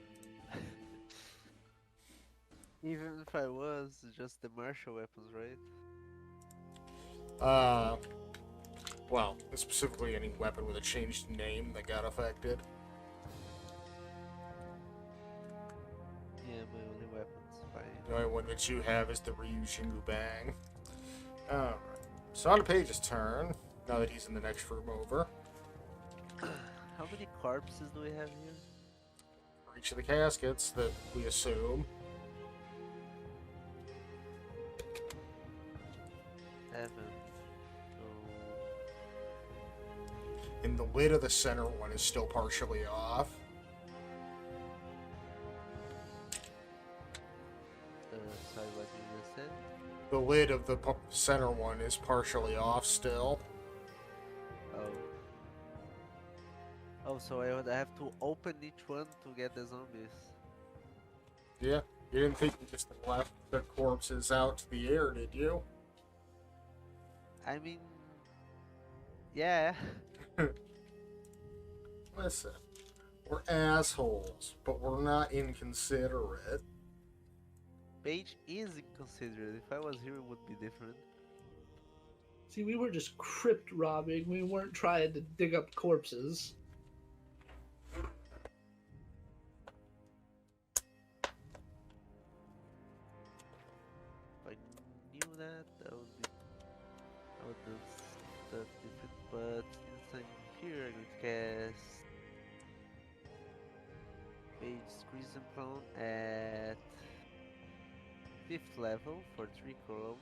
Speaker 3: even if I was, just the martial weapons, right?
Speaker 1: Well, specifically any weapon with a changed name that got affected.
Speaker 3: Yeah, my only weapons, fine.
Speaker 1: The only one that you have is the Ryu Shingu Bang. Alright. So on to Page's turn, now that he's in the next room over.
Speaker 3: How many corpses do we have here?
Speaker 1: For each of the caskets that we assume.
Speaker 3: 7.
Speaker 1: And the lid of the center one is still partially off.
Speaker 3: Sorry, what you just said?
Speaker 1: The lid of the center one is partially off still.
Speaker 3: Oh. Oh, so I would have to open each one to get the zombies.
Speaker 1: Yeah, you didn't think you just left the corpses out to the air, did you?
Speaker 3: I mean, yeah.
Speaker 1: Listen, we're assholes, but we're not inconsiderate.
Speaker 3: Paige is inconsiderate. If I was here, it would be different.
Speaker 2: See, we were just crypt robbing. We weren't trying to dig up corpses.
Speaker 3: If I knew that, that would be. I would do stuff different. But inside here, I could cast Paige Crimson Clone at 5th level for 3 columns.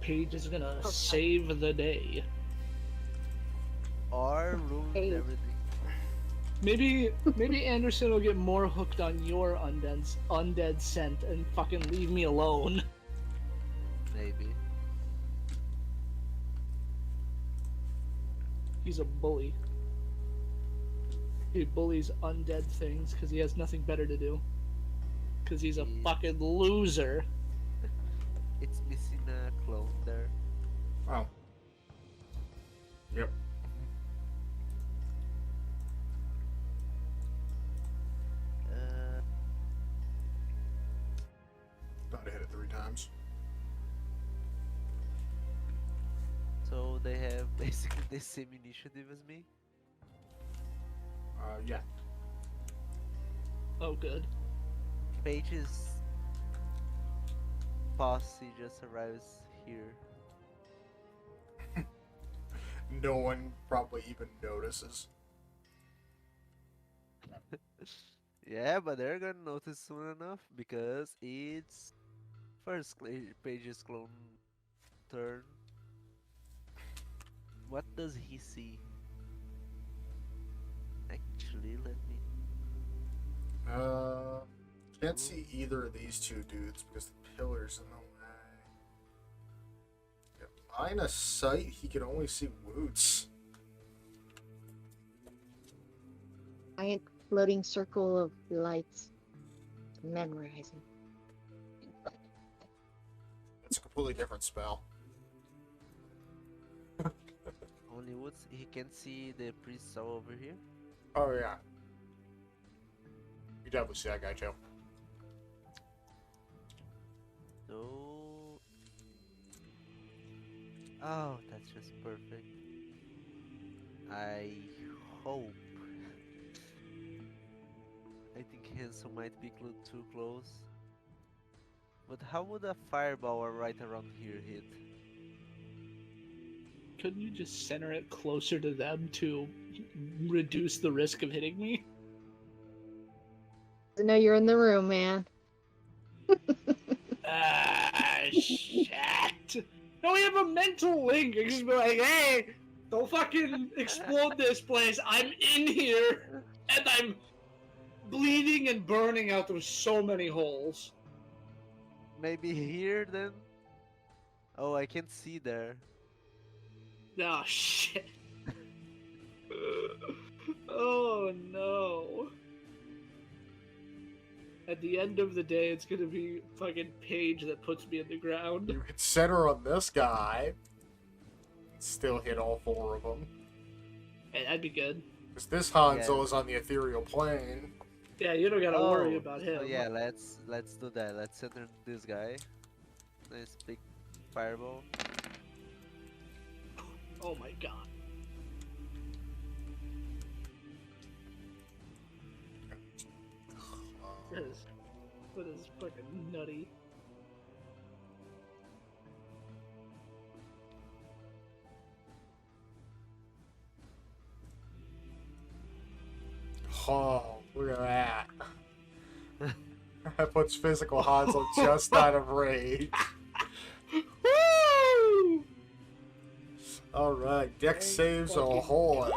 Speaker 2: Paige is gonna save the day.
Speaker 3: Or ruin
Speaker 4: Paige.
Speaker 3: everything.
Speaker 2: Maybe Anderson will get more hooked on your undead scent and fucking leave me alone.
Speaker 3: Maybe.
Speaker 2: He's a bully. He bullies undead things because he has nothing better to do. Because he's a
Speaker 3: Yeah.
Speaker 2: fucking loser.
Speaker 3: It's missing a clone there.
Speaker 1: Oh. Yep. About to hit it 3 times.
Speaker 3: So they have basically the same initiative as me.
Speaker 1: Yeah.
Speaker 2: Oh, good.
Speaker 3: Paige is posse just arrives here.
Speaker 1: No one probably even notices.
Speaker 3: Yeah, but they're gonna notice soon enough because it's page's clone turn. What does he see? Actually, let me.
Speaker 1: Can't see either of these two dudes because the pillar's in the way. Yeah, line of sight, he can only see Woots.
Speaker 4: Giant floating circle of lights. Memorizing.
Speaker 1: It's a completely different spell.
Speaker 3: Only Woods. He can see the priests all over here.
Speaker 1: Oh yeah. You definitely see that guy too.
Speaker 3: So. Oh, that's just perfect. I hope. I think Hansel might be too close. But how would a fireball right around here hit?
Speaker 2: Couldn't you just center it closer to them to reduce the risk of hitting me?
Speaker 4: I know you're in the room, man.
Speaker 2: Ah, shit. No, we have a mental link. I can just be like, hey, don't fucking explode this place. I'm in here, and I'm bleeding and burning out through so many holes.
Speaker 3: Maybe here then? Oh, I can't see there.
Speaker 2: Oh, shit. Oh, no. At the end of the day, it's gonna be fucking Paige that puts me in the ground.
Speaker 1: You could center on this guy. Still hit all four of them.
Speaker 2: Hey, that'd be good.
Speaker 1: Because this Hanzo
Speaker 3: Yeah.
Speaker 1: is on the ethereal plane.
Speaker 2: Yeah, you don't gotta worry about him.
Speaker 3: So yeah, let's do that. Let's center this guy. Nice big fireball.
Speaker 2: Oh my god. That is fucking nutty.
Speaker 1: Oh, look at that. That puts physical Hanzo just out of range.
Speaker 2: Woo!
Speaker 1: Alright, deck
Speaker 2: Thank
Speaker 1: saves
Speaker 2: fucking
Speaker 1: ahoy.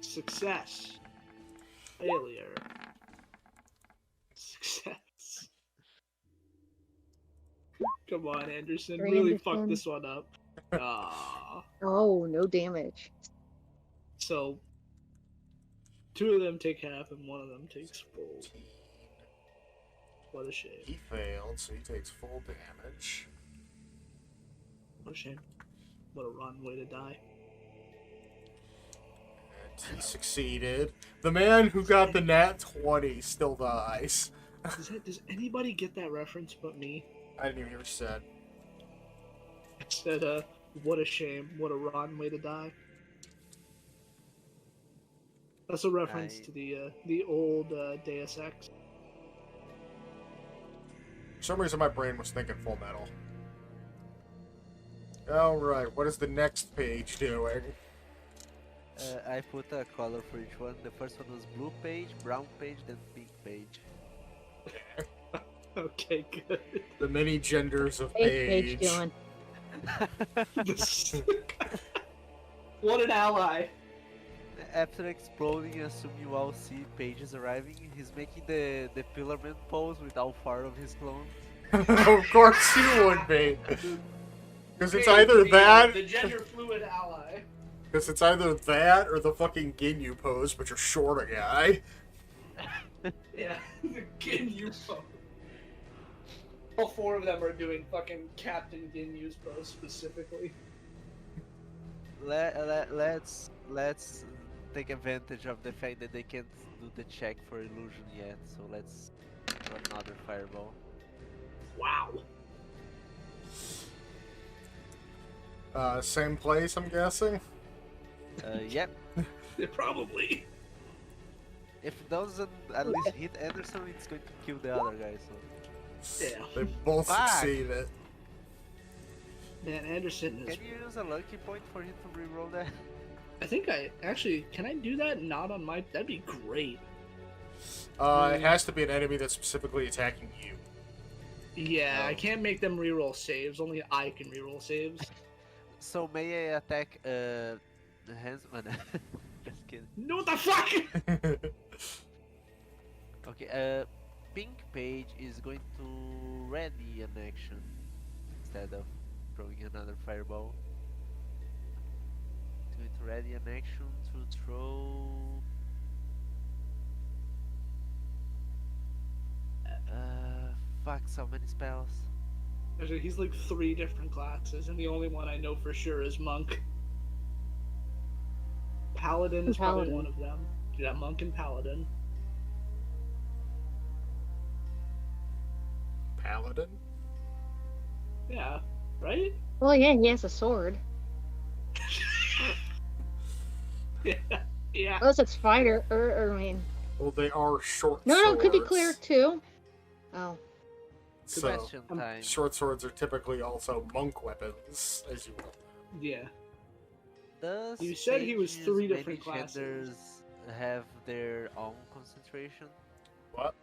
Speaker 2: Success. Failure. Success. Come on, Anderson. Really fuck
Speaker 4: Anderson.
Speaker 2: this one up. Ah.
Speaker 4: Oh, no damage.
Speaker 2: So, two of them take half and one of them takes full. What a shame.
Speaker 1: He failed, so he takes full damage.
Speaker 2: What a shame. What a rotten way to die.
Speaker 1: And he succeeded. The man who got the nat 20 still dies.
Speaker 2: Does anybody get that reference but me?
Speaker 1: I didn't even hear what you said.
Speaker 2: It said, what a shame. What a rotten way to die. That's a reference to the old Deus Ex.
Speaker 1: For some reason, my brain was thinking Full Metal. Alright, what is the next page doing?
Speaker 3: I put a color for each one. The first one was blue page, brown page, then pink page.
Speaker 2: Okay, good.
Speaker 1: The many genders of
Speaker 4: Hey,
Speaker 1: page.
Speaker 4: Paige doing?
Speaker 2: What an ally.
Speaker 3: After exploding, assume you all see pages arriving. He's making the pillarman pose with all four of his clones.
Speaker 1: Of course you would be. Because it's
Speaker 2: Hey,
Speaker 1: either that...
Speaker 2: The gender fluid ally.
Speaker 1: Because it's either that or the fucking Ginyu pose, but you're short a guy.
Speaker 2: Yeah, the Ginyu pose. All four of them are doing fucking Captain Ginyu's pose specifically.
Speaker 3: Let's take advantage of the fact that they can't do the check for illusion yet. So let's do another fireball.
Speaker 2: Wow.
Speaker 1: Same place, I'm guessing?
Speaker 3: Yep.
Speaker 2: Yeah, probably.
Speaker 3: If it doesn't at least hit Anderson, it's going to kill the other guy. So
Speaker 2: Yeah.
Speaker 1: They both
Speaker 3: Fuck.
Speaker 1: succeeded.
Speaker 2: Man, Anderson is.
Speaker 3: Can you use a lucky point for him to reroll that?
Speaker 2: I think I actually can I do that? Not on my. That'd be great.
Speaker 1: It has to be an enemy that's specifically attacking you.
Speaker 2: Yeah, I
Speaker 1: Oh.
Speaker 2: can't make them reroll saves. Only I can reroll saves.
Speaker 3: So may I attack the handsman? Just kidding.
Speaker 2: No, what the fuck?
Speaker 3: Okay, pink page is going to ready an action instead of throwing another fireball. It's going to ready an action to throw. Fuck, so many spells.
Speaker 2: Actually, he's like 3 different classes, and the only one I know for sure is monk. Paladin is probably
Speaker 4: Paladin.
Speaker 2: one of them. Yeah, monk and paladin.
Speaker 1: Paladin?
Speaker 2: Yeah, right?
Speaker 4: Well, yeah, he has a sword.
Speaker 2: Yeah, yeah.
Speaker 4: Unless it's fighter, or I mean,
Speaker 1: Well, they are short
Speaker 4: no,
Speaker 1: swords.
Speaker 4: it could be cleric too. Oh,
Speaker 1: So,
Speaker 3: Question time.
Speaker 1: short swords are typically also monk weapons, as you will.
Speaker 2: Yeah.
Speaker 3: Does
Speaker 2: You said he was
Speaker 3: mages,
Speaker 2: 3 different
Speaker 3: mage
Speaker 2: classes.
Speaker 3: handlers have their own concentration?
Speaker 1: What?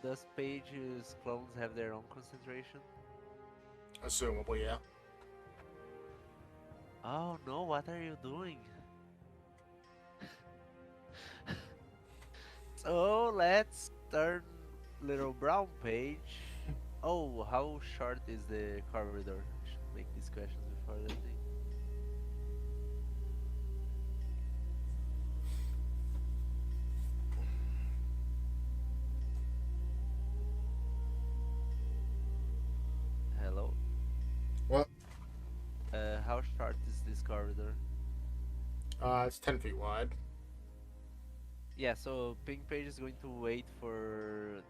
Speaker 3: Does pages clones have their own concentration?
Speaker 1: Assumably, yeah.
Speaker 3: Oh no, what are you doing? So let's turn little brown page. Oh, how short is the corridor? I should make these questions before the thing. Hello?
Speaker 1: What?
Speaker 3: How short is this corridor?
Speaker 1: It's 10 feet wide.
Speaker 3: Yeah, so pink page is going to wait for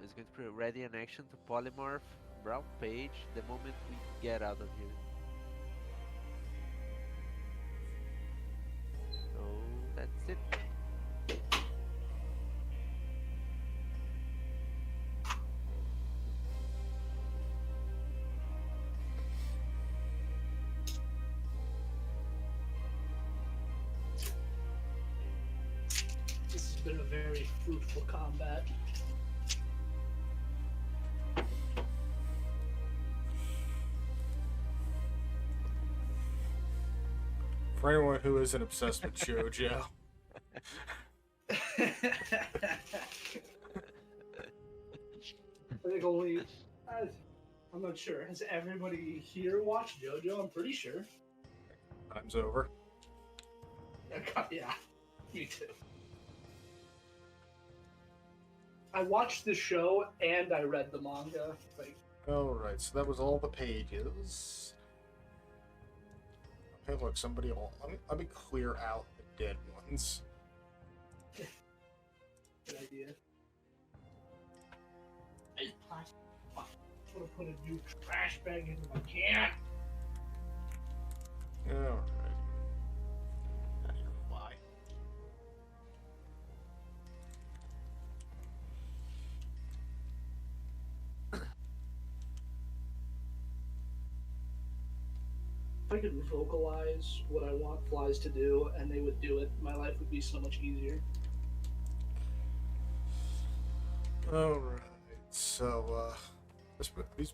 Speaker 3: is going to ready an action to polymorph brown page the moment we get out of here. So that's it.
Speaker 2: This has been a very fruitful combat.
Speaker 1: For anyone who isn't obsessed with JoJo.
Speaker 2: I think only. I'm not sure. Has everybody here watched JoJo? I'm pretty sure.
Speaker 1: Time's over.
Speaker 2: Yeah, me too. I watched the show and I read the manga. Like,
Speaker 1: Alright, so that was all the pages. Hey, look, somebody will. Let me clear out the dead ones.
Speaker 2: good idea. I want to put a new trash bag into my can.
Speaker 1: Alright. How do you fly?
Speaker 2: If I could vocalize what I want flies to do and they would do it, my life would be so much easier.
Speaker 1: Alright, so, these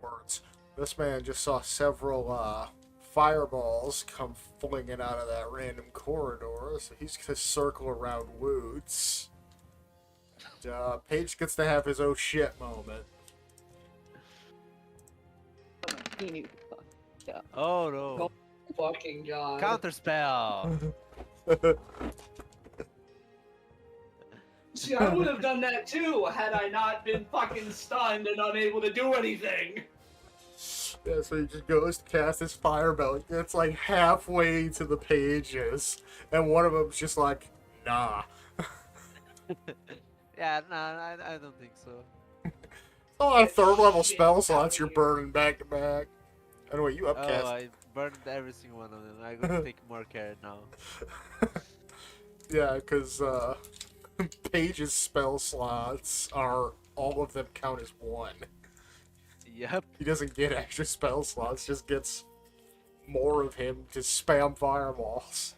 Speaker 1: words. This man just saw several, fireballs come flinging out of that random corridor, so he's gonna circle around Woods. And, Paige gets to have his oh shit moment.
Speaker 4: he knew. Yeah.
Speaker 3: Oh no!
Speaker 2: Fucking god.
Speaker 3: Counter spell.
Speaker 2: See, I would have done that too had I not been fucking stunned and unable to do anything.
Speaker 1: Yeah, so he just goes to cast his fireball. It's like halfway to the pages, and one of them's just like, nah.
Speaker 3: Yeah, no, I don't think so.
Speaker 1: A lot of third level
Speaker 2: Shit,
Speaker 1: spell
Speaker 2: outta
Speaker 1: slots you're
Speaker 2: here.
Speaker 1: burning back to back. Anyway, you
Speaker 3: Oh,
Speaker 1: upcast.
Speaker 3: I burned every single one of them. I'm gonna take more care now.
Speaker 1: Yeah, because Paige's spell slots are all of them count as one.
Speaker 3: Yep.
Speaker 1: He doesn't get extra spell slots, just gets more of him to spam fireballs.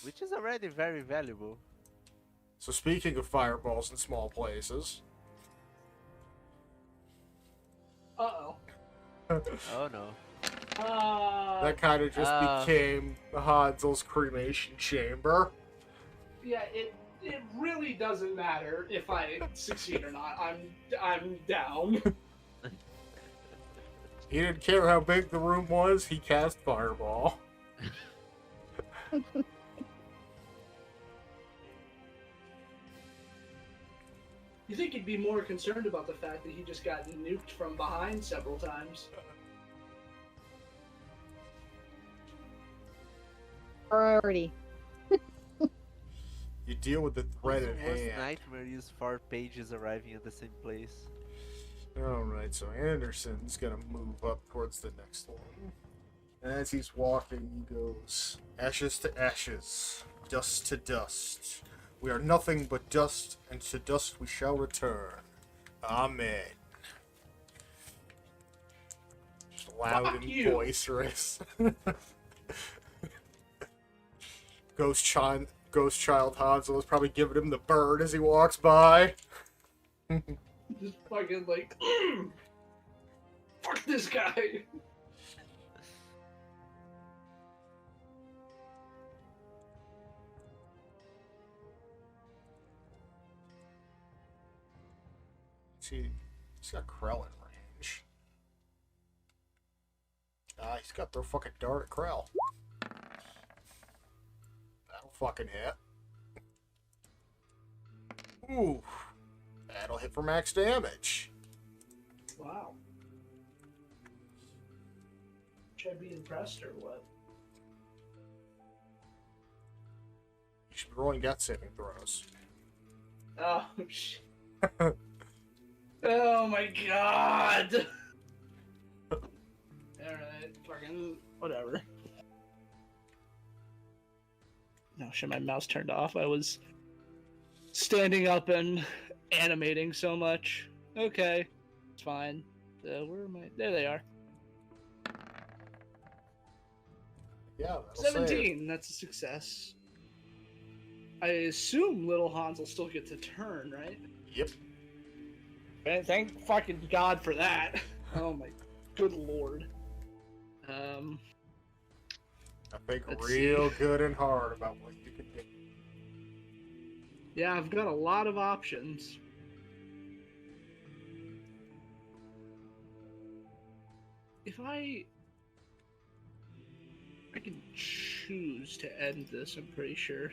Speaker 3: Which is already very valuable.
Speaker 1: So speaking of fireballs in small places...
Speaker 2: Uh-oh.
Speaker 3: Oh no.
Speaker 1: That kind of just became Hansel's cremation chamber.
Speaker 2: Yeah, it really doesn't matter if I succeed or not. I'm down.
Speaker 1: He didn't care how big the room was, he cast fireball.
Speaker 2: You think he'd be more concerned about the fact that he just got nuked from behind several times?
Speaker 4: Priority.
Speaker 1: You deal with the threat at
Speaker 3: Worst
Speaker 1: hand.
Speaker 3: nightmare is 4 pages arriving at the same place.
Speaker 1: Alright, so Anderson's gonna move up towards the next one. And as he's walking, he goes, ashes to ashes, dust to dust. We are nothing but dust, and to dust we shall return. Amen. Just loud
Speaker 2: Fuck
Speaker 1: and
Speaker 2: you.
Speaker 1: boisterous. Ghost Child Hansel is probably giving him the bird as he walks by.
Speaker 2: Just fucking like, fuck this guy.
Speaker 1: See, he's got Krell in range. He's got their fucking dart at Krell. That'll fucking hit. Ooh. That'll hit for max damage.
Speaker 2: Wow. Should I be impressed or what?
Speaker 1: You should be rolling death saving throws.
Speaker 2: Oh, shit. Oh my god! Alright, fucking whatever. No, shit, my mouse turned off. I was standing up and animating so much. Okay, it's fine. Where am I? There they are.
Speaker 1: Yeah, that'll
Speaker 2: 17, that's a success. I assume little Hans will still get to turn, right?
Speaker 1: Yep.
Speaker 2: Man, thank fucking God for that. Oh my good lord.
Speaker 1: I think
Speaker 2: Let's
Speaker 1: real good and hard about what you can do.
Speaker 2: Yeah, I've got a lot of options. If I can choose to end this, I'm pretty sure.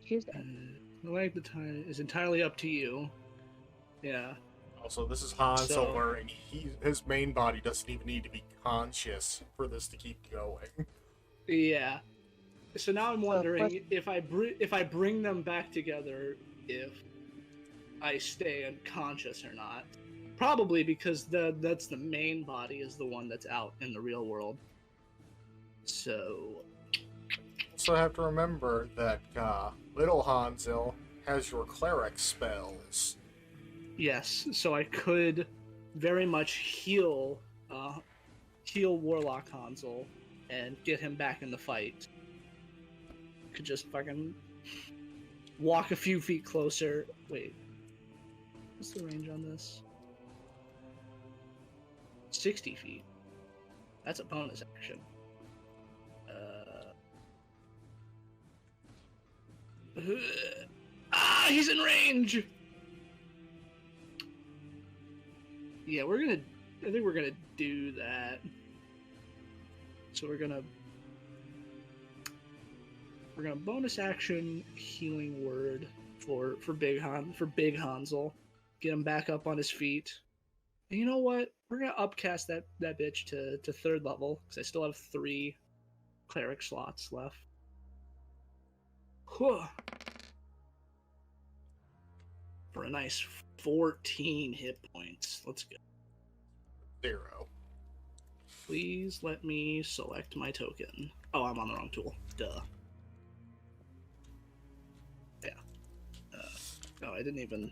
Speaker 4: Choose
Speaker 2: The length of time is entirely up to you. Yeah.
Speaker 1: Also, this is Han
Speaker 2: So-
Speaker 1: Solo, and his main body doesn't even need to be conscious for this to keep going.
Speaker 2: Yeah. So now I'm wondering
Speaker 4: what-
Speaker 2: if I bring them back together, if I stay unconscious or not. Probably because that's the main body is the one that's out in the real world. So
Speaker 1: Also have to remember that little Hansil has your cleric spells.
Speaker 2: yes, so I could very much heal Warlock Hansel and get him back in the fight. Could just fucking walk a few feet closer. Wait, what's the range on this? 60 feet. That's a bonus action. He's in range. Yeah, I think we're gonna do that. So we're gonna bonus action healing word for Big Hansel. Get him back up on his feet. And you know what? We're gonna upcast that bitch to 3rd level because I still have 3 cleric slots left. Whew. For a nice 14 hit points. Let's go.
Speaker 1: 0.
Speaker 2: Please let me select my token. Oh, I'm on the wrong tool. Duh. Yeah. No, I didn't even...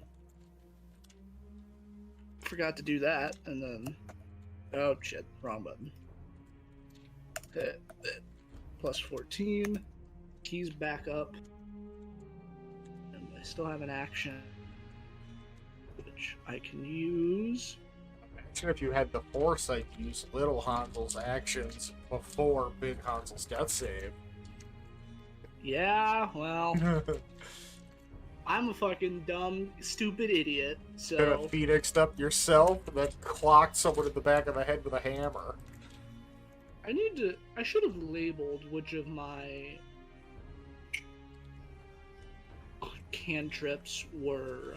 Speaker 2: Forgot to do that, and then... Oh, shit. Wrong button. Plus 14. Keys back up. And I still have an action, which I can use.
Speaker 1: Imagine if you had the foresight to use little Hansel's actions before big Hansel's death save.
Speaker 2: Yeah, well, I'm a fucking dumb, stupid idiot,
Speaker 1: Could have
Speaker 2: so...
Speaker 1: phoenixed up yourself and then clocked someone in the back of the head with a hammer.
Speaker 2: I should have labeled which of my cantrips were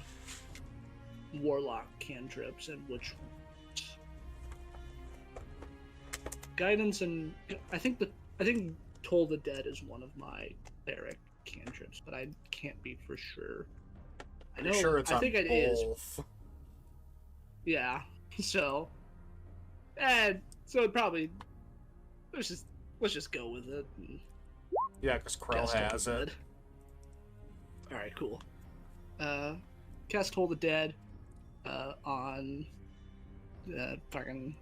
Speaker 2: warlock cantrips and which guidance and I think Toll the Dead is one of my cleric cantrips, but I can't be for sure. I know.
Speaker 1: You're sure it's
Speaker 2: I
Speaker 1: on
Speaker 2: think it is.
Speaker 1: both.
Speaker 2: Yeah. So, so it probably let's just go with it. And
Speaker 1: Yeah, because Krell
Speaker 2: cast Toll
Speaker 1: has
Speaker 2: the
Speaker 1: it.
Speaker 2: Dead. All right, cool. Cast Toll the Dead on fucking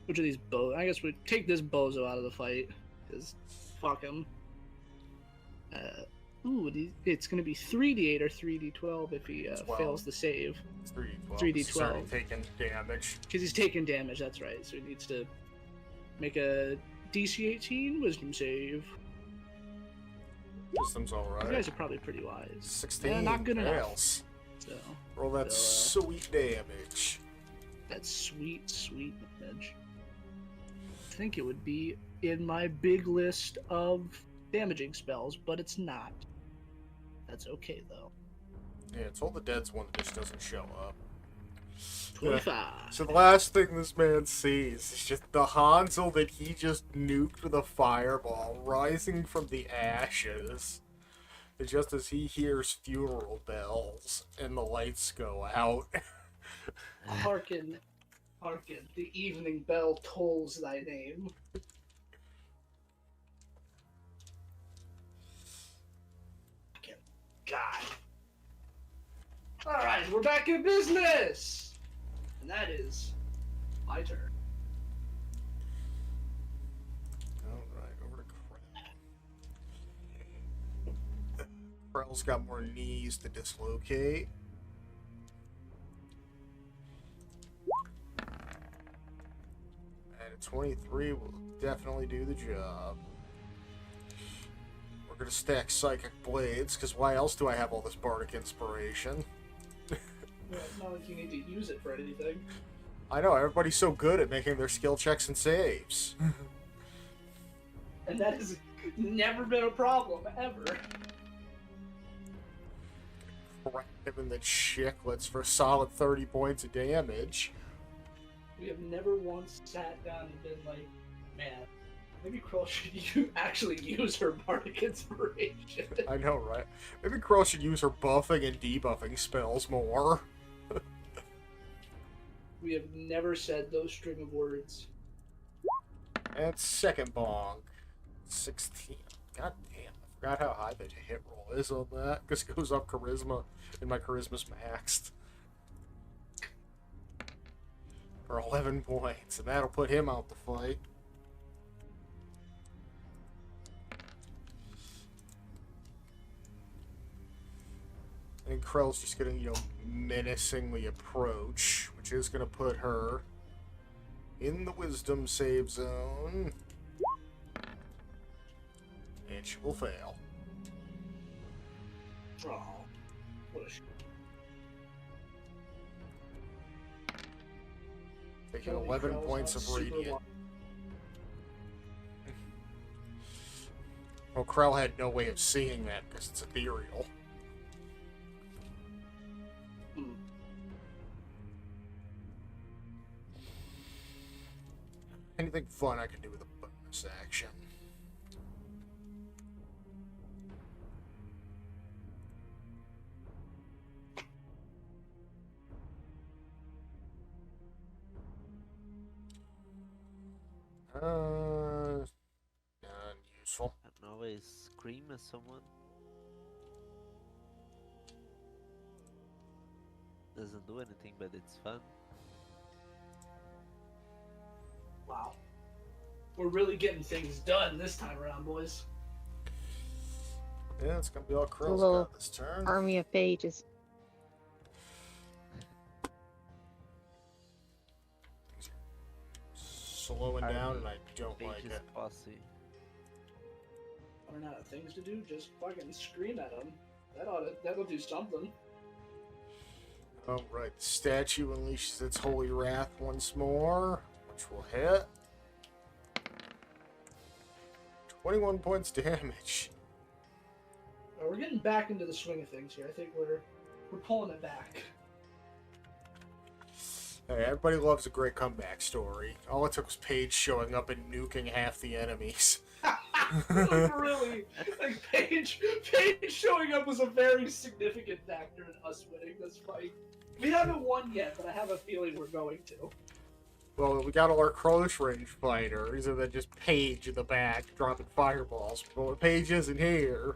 Speaker 2: which of these bows? I guess we take this bozo out of the fight because fuck him. It's gonna be 3d8 or 3d12 if he fails the save.
Speaker 1: It's 3d12.
Speaker 2: 3d12.
Speaker 1: He's already taking damage.
Speaker 2: Because he's taking damage, that's right. So he needs to make a DC 18 wisdom save.
Speaker 1: Wisdom's alright.
Speaker 2: You guys are probably pretty wise.
Speaker 1: 16.
Speaker 2: Yeah, not good
Speaker 1: fails.
Speaker 2: enough. So,
Speaker 1: Roll that sweet damage.
Speaker 2: that sweet, sweet damage. I think it would be in my big list of damaging spells, but it's not. That's okay, though.
Speaker 1: Yeah, Toll the Dead's one that just doesn't show up.
Speaker 2: 25.
Speaker 1: So the last thing this man sees is just the Hansel that he just nuked with a fireball rising from the ashes. And just as he hears funeral bells and the lights go out.
Speaker 2: Hearken, hearken, the evening bell tolls thy name. Fucking God. Alright, we're back in business! And that is my turn.
Speaker 1: Alright, over to Krell. Krell's got more knees to dislocate. And a 23 will definitely do the job. We're gonna stack Psychic Blades, because why else do I have all this Bardic Inspiration?
Speaker 2: Well, it's not like you need to use it for anything.
Speaker 1: I know, everybody's so good at making their skill checks and saves.
Speaker 2: And that has never been a problem, ever.
Speaker 1: Crack him in the chicklets for a solid 30 points of damage.
Speaker 2: We have never once sat down and been like, man, maybe Krill should actually use her Bardic Inspiration.
Speaker 1: I know, right? Maybe Krell should use her buffing and debuffing spells more.
Speaker 2: We have never said those string of words.
Speaker 1: And second bonk. 16. God damn, I forgot how high the hit roll is on that. Because it goes up charisma, and my charisma's maxed. For 11 points, and that'll put him out the fight. And Krell's just gonna, menacingly approach, which is gonna put her in the wisdom save zone. And she will fail.
Speaker 2: Oh, what a shit.
Speaker 1: Taking 11 points of radiant. Well, Krell had no way of seeing that because it's ethereal. Anything fun I can do with a bonus action?
Speaker 3: always scream at someone. Doesn't do anything, but it's fun.
Speaker 2: Wow. We're really getting things done this time around, boys.
Speaker 1: Yeah, it's gonna be all Krill's
Speaker 4: little
Speaker 1: got this turn.
Speaker 4: Army of pages.
Speaker 1: Slowing down, and I don't like
Speaker 3: Pages
Speaker 1: it.
Speaker 3: posse.
Speaker 2: Run out of things to do, just fucking scream at them. That'll do something.
Speaker 1: Alright, the statue unleashes its holy wrath once more, which will hit. 21 points damage.
Speaker 2: We're getting back into the swing of things here. I think we're pulling it back.
Speaker 1: Hey, everybody loves a great comeback story. All it took was Paige showing up and nuking half the enemies.
Speaker 2: Really, like Paige showing up was a very significant factor in us winning this fight. We haven't won yet, but I have a feeling we're going to.
Speaker 1: Well, we got all our close range fighters, and then just Paige in the back dropping fireballs. But when Paige isn't here,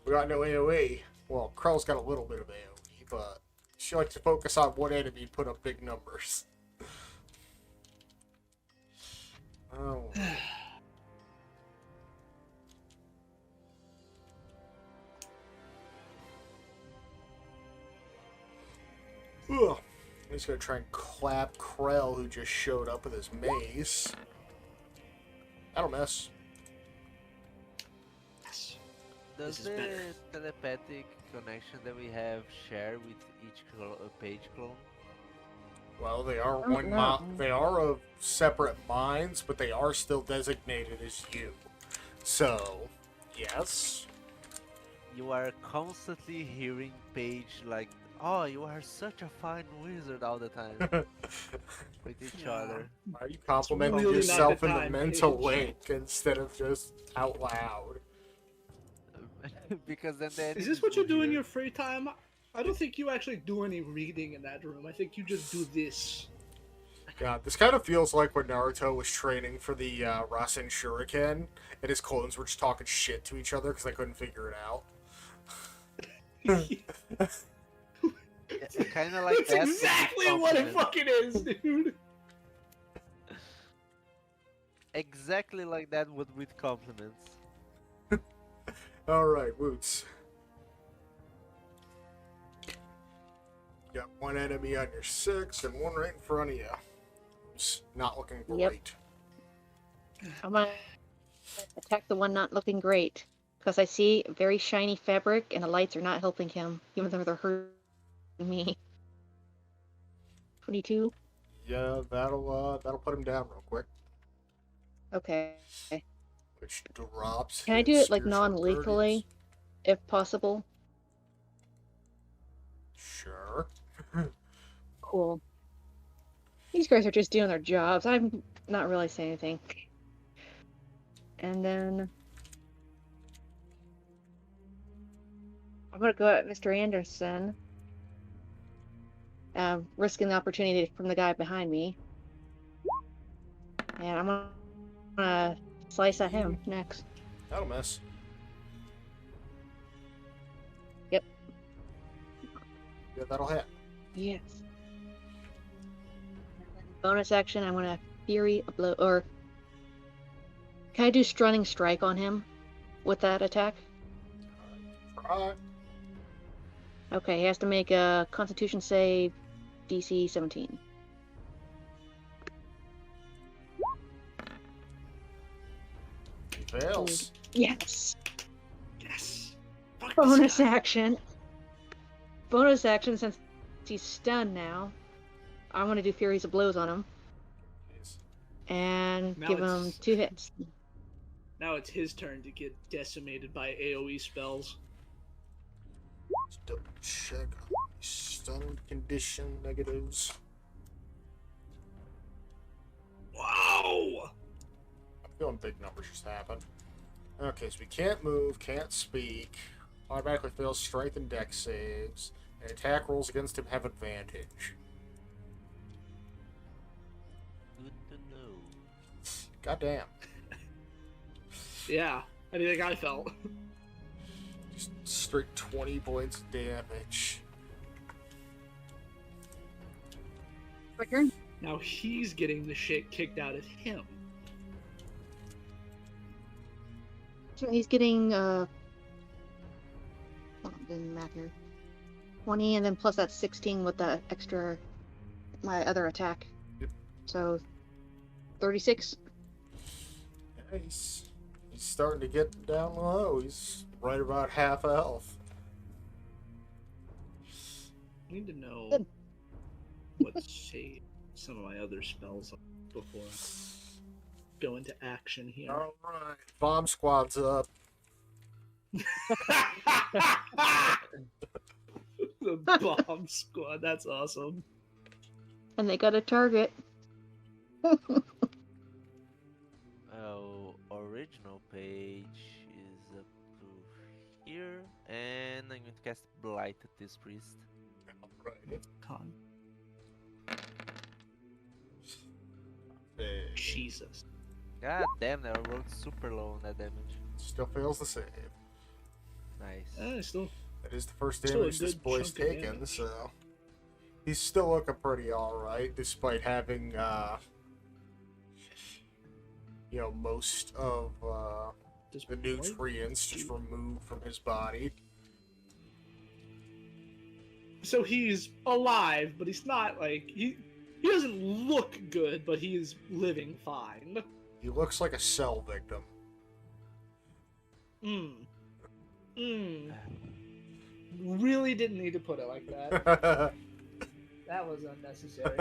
Speaker 1: we got no AoE. Well, Krell's got a little bit of AoE, but she likes to focus on one enemy and put up big numbers. Oh. Ugh. He's gonna try and clap Krell, who just showed up with his mace. That'll miss.
Speaker 2: Yes.
Speaker 3: Does
Speaker 2: This is
Speaker 3: the
Speaker 2: better.
Speaker 3: telepathic connection that we have share with each page clone?
Speaker 1: Well, they are
Speaker 4: Oh,
Speaker 1: one.
Speaker 4: no.
Speaker 1: They are of separate minds, but they are still designated as you. So, yes.
Speaker 3: You are constantly hearing Paige like, "Oh, you are such a fine wizard" all the time with each
Speaker 2: Yeah.
Speaker 3: other.
Speaker 1: Why are you complimenting
Speaker 2: really not
Speaker 1: yourself
Speaker 2: the
Speaker 1: in the
Speaker 2: time,
Speaker 1: mental
Speaker 2: Paige.
Speaker 1: link instead of just out loud?
Speaker 3: Because then the
Speaker 2: Is
Speaker 3: enemies
Speaker 2: this what you
Speaker 3: will
Speaker 2: do in
Speaker 3: hear.
Speaker 2: your free time? I don't think you actually do any reading in that room. I think you just do this.
Speaker 1: God, this kind of feels like when Naruto was training for the Rasen Shuriken, and his clones were just talking shit to each other because they couldn't figure it out.
Speaker 3: Kind of like
Speaker 2: That's
Speaker 3: that. but with
Speaker 2: exactly what it
Speaker 3: compliments.
Speaker 2: fucking is, dude.
Speaker 3: Exactly like that, but with compliments.
Speaker 1: Alright, Woots. You got one enemy on your 6 and one right in front of you. Who's not looking
Speaker 4: Yep.
Speaker 1: great.
Speaker 4: I'm gonna attack the one not looking great. Because I see very shiny fabric and the lights are not helping him, even though they're hurting me. 22.
Speaker 1: Yeah, that'll put him down real quick.
Speaker 4: Okay.
Speaker 1: Which drops.
Speaker 4: Can I
Speaker 1: his
Speaker 4: do it like
Speaker 1: spiritual
Speaker 4: non-lethally,
Speaker 1: guardians.
Speaker 4: if possible?
Speaker 1: Sure.
Speaker 4: Cool. These guys are just doing their jobs. I'm not really saying anything. And then I'm gonna go at Mr. Anderson, risking the opportunity from the guy behind me. And I'm gonna slice at him next.
Speaker 1: That'll miss.
Speaker 4: Yep.
Speaker 1: Yeah, that'll hit.
Speaker 4: Yes. Bonus action, I'm gonna Fury a blow, or can I do Stunning Strike on him with that attack?
Speaker 1: Try.
Speaker 4: Okay, he has to make a Constitution save, DC 17.
Speaker 1: He fails.
Speaker 4: Yes!
Speaker 2: Yes. Fuck this
Speaker 4: Bonus
Speaker 2: guy.
Speaker 4: action. Bonus action, since he's stunned now, I'm gonna do Furies of Blows on him
Speaker 1: Jeez.
Speaker 4: and
Speaker 2: Now
Speaker 4: give him
Speaker 2: it's-
Speaker 4: 2 hits.
Speaker 2: Now it's his turn to get decimated by AoE spells.
Speaker 1: Let's double check stun condition negatives.
Speaker 2: Wow!
Speaker 1: I'm feeling big numbers just happen. Okay, so we can't move, can't speak, automatically fails strength and dex saves, and attack rolls against him have advantage.
Speaker 3: Good to know.
Speaker 1: Goddamn.
Speaker 2: Yeah. How do you think I felt?
Speaker 1: Just straight 20 points of damage.
Speaker 4: My turn.
Speaker 2: Now he's getting the shit kicked out of him.
Speaker 4: So he's getting oh, I'm doing math here. 20 and then plus that 16 with the extra my other attack.
Speaker 1: Yep.
Speaker 4: So 36.
Speaker 1: Yeah, he's starting to get down low. He's right about half health.
Speaker 2: I need to know
Speaker 4: Good.
Speaker 2: what save some of my other spells are before I go into action here.
Speaker 1: All right, bomb squad's up.
Speaker 2: The bomb squad, that's awesome.
Speaker 4: And they got a target.
Speaker 3: Original page is up to here, and I'm going to cast Blight at this priest.
Speaker 1: All right.
Speaker 2: Con.
Speaker 1: Hey,
Speaker 2: Jesus.
Speaker 3: God damn, that I rolled super low on that damage.
Speaker 1: still fails to save.
Speaker 3: Nice.
Speaker 2: Still.
Speaker 1: That is the first
Speaker 2: Still a
Speaker 1: damage this
Speaker 2: good
Speaker 1: boy's
Speaker 2: chunk of
Speaker 1: taken,
Speaker 2: damage.
Speaker 1: so he's still looking pretty alright, despite having most of
Speaker 2: Does
Speaker 1: the
Speaker 2: Blight
Speaker 1: nutrients just
Speaker 2: do-
Speaker 1: removed from his body.
Speaker 2: So he's alive, but he's not like he doesn't look good, but he's living fine.
Speaker 1: He looks like a cell victim.
Speaker 2: Really didn't need to put it like that. That was unnecessary.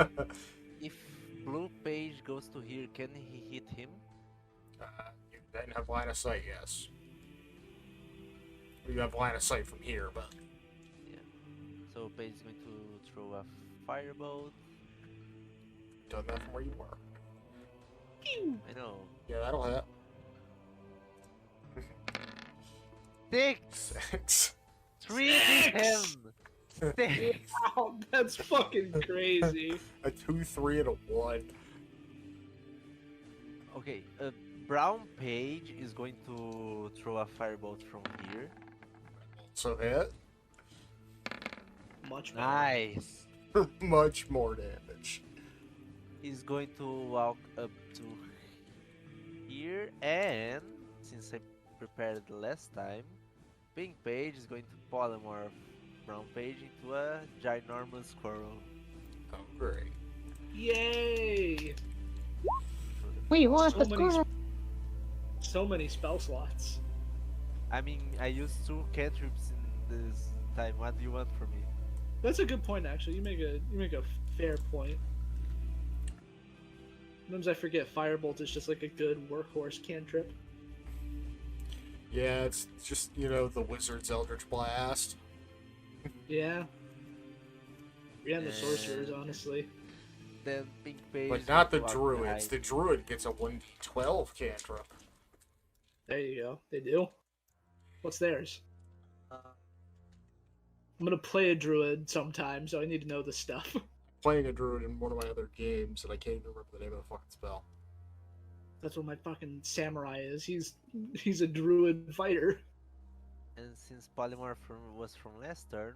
Speaker 3: If blue page goes to here, can he hit him?
Speaker 1: You then have line of sight, yes. You have line of sight from here, but
Speaker 3: So page is going to throw a firebolt.
Speaker 1: done that from where you were.
Speaker 3: I know.
Speaker 1: Yeah, that'll hit.
Speaker 3: 6!
Speaker 1: 6.
Speaker 3: 3 hit him! 6!
Speaker 2: Wow, that's fucking crazy.
Speaker 1: A 2, 3, and a 1.
Speaker 3: Okay, brown page is going to throw a firebolt from here.
Speaker 1: So hit.
Speaker 2: Much better.
Speaker 3: Nice!
Speaker 1: Much more damage.
Speaker 3: He's going to walk up to here, and since I prepared the last time, pink page is going to polymorph brown page into a ginormous squirrel.
Speaker 1: Oh, great.
Speaker 2: Yay!
Speaker 4: We want
Speaker 2: So
Speaker 4: the
Speaker 2: many
Speaker 4: squirrel.
Speaker 2: So many spell slots.
Speaker 3: I mean, I used 2 cantrips in this time. What do you want from me?
Speaker 2: That's a good point, actually. You make a fair point. Sometimes I forget Firebolt is just like a good workhorse cantrip.
Speaker 1: Yeah, it's just, the Wizard's Eldritch Blast.
Speaker 2: Yeah. Yeah, and the sorcerers, honestly.
Speaker 3: Then pink page.
Speaker 1: But
Speaker 3: is
Speaker 1: not the
Speaker 3: going to walk
Speaker 1: Druids.
Speaker 3: behind.
Speaker 1: The Druid gets a 1d12 cantrip.
Speaker 2: There you go. They do. What's theirs? I'm gonna play a druid sometime, so I need to know the stuff.
Speaker 1: Playing a Druid in one of my other games, and I can't even remember the name of the fucking spell.
Speaker 2: That's what my fucking samurai is. He's a druid fighter.
Speaker 3: And since polymorph was from last turn,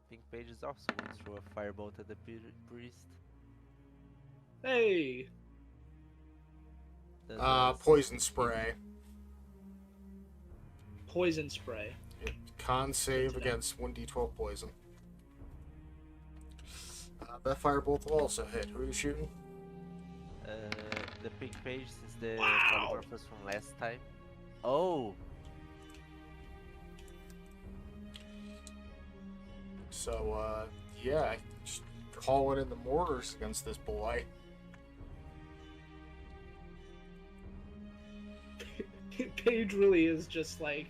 Speaker 3: pink page is also going to throw a firebolt at the priest.
Speaker 2: Hey,
Speaker 3: Does a
Speaker 1: Poison
Speaker 3: 16
Speaker 1: Spray.
Speaker 2: poison spray.
Speaker 1: Con save against 1d12 poison. That firebolt will also hit. Who are you shooting?
Speaker 3: The pink page since the
Speaker 2: Wow.
Speaker 3: polymorph was from last time. Oh,
Speaker 1: So, yeah, just calling in the mortars against this boy.
Speaker 2: Paige really is just like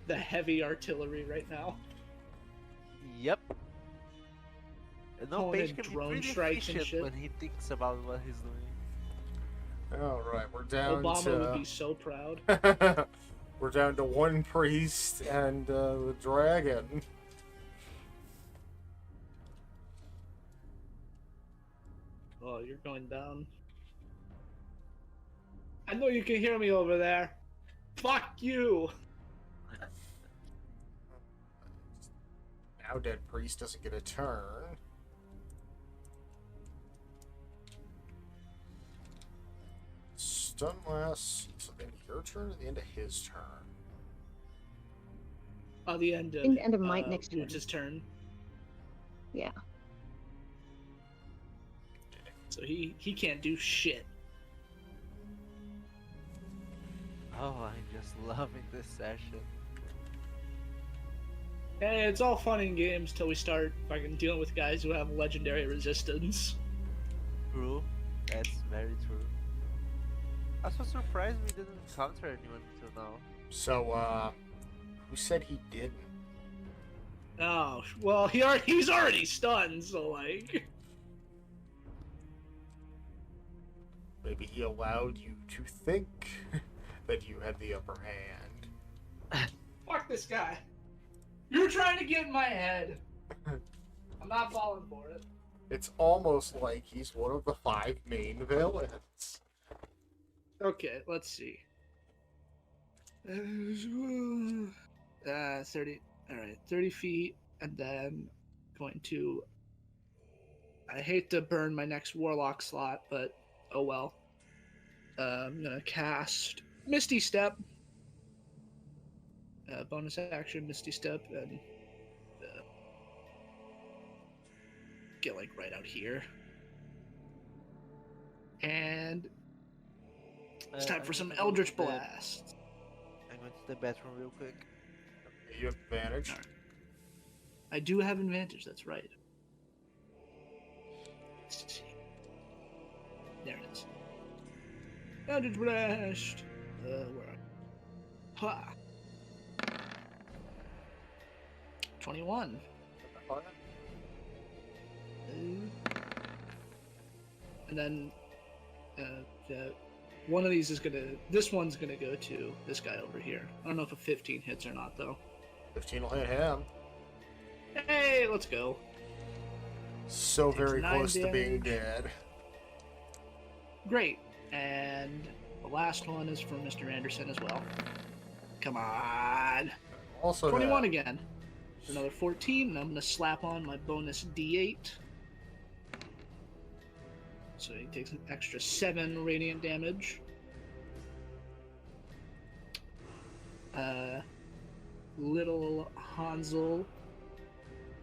Speaker 2: the heavy artillery right now.
Speaker 3: yep. No,
Speaker 2: Calling
Speaker 3: page
Speaker 2: in
Speaker 3: can be
Speaker 2: drone
Speaker 3: pretty
Speaker 2: strikes and
Speaker 3: efficient
Speaker 2: shit.
Speaker 3: when he thinks about what he's doing.
Speaker 1: Alright, we're down
Speaker 2: Obama would be so proud.
Speaker 1: to... we're down to 1 priest and the dragon.
Speaker 2: Oh, you're going down. I know you can hear me over there. Fuck you!
Speaker 1: Now Dead Priest doesn't get a turn. Stun lasts so the end of your turn or the end of his turn?
Speaker 2: The end of,
Speaker 4: the end of my next turn.
Speaker 2: Woods' turn.
Speaker 4: Yeah.
Speaker 2: So he can't do shit.
Speaker 3: Oh, I'm just loving this session.
Speaker 2: Hey, it's all fun in games till we start fucking dealing with guys who have legendary resistance.
Speaker 3: True. That's very true. I was so surprised we didn't encounter anyone until now.
Speaker 1: So, who said he didn't?
Speaker 2: Oh, well, he's already stunned, so like...
Speaker 1: Maybe he allowed you to think that you had the upper hand.
Speaker 2: Fuck this guy. You're trying to get in my head. I'm not falling for it.
Speaker 1: It's almost like he's one of the 5 main villains.
Speaker 2: Okay, let's see. 30. Alright, 30 feet, and then going to... I hate to burn my next Warlock slot, but oh well. I'm gonna cast Misty Step. Bonus action, Misty Step, and get like right out here. And it's time for some Eldritch Blast.
Speaker 3: I'm going to the bathroom real quick.
Speaker 1: You have advantage.
Speaker 2: Alright. I do have advantage, that's right. Let's see. There it is. Eldritch Blast! Where are we? Ha! 21. And then one of these is this one's gonna go to this guy over here. I don't know if a 15 hits or not though.
Speaker 1: 15 will hit him.
Speaker 2: Hey, let's go.
Speaker 1: So
Speaker 2: Takes
Speaker 1: very
Speaker 2: 9
Speaker 1: close to being
Speaker 2: damage.
Speaker 1: dead.
Speaker 2: Great. And the last one is from Mr. Anderson as well. Come on.
Speaker 1: Also
Speaker 2: 21
Speaker 1: hit.
Speaker 2: again. Another 14, and I'm gonna slap on my bonus D8. So he takes an extra 7 radiant damage. Little Hansel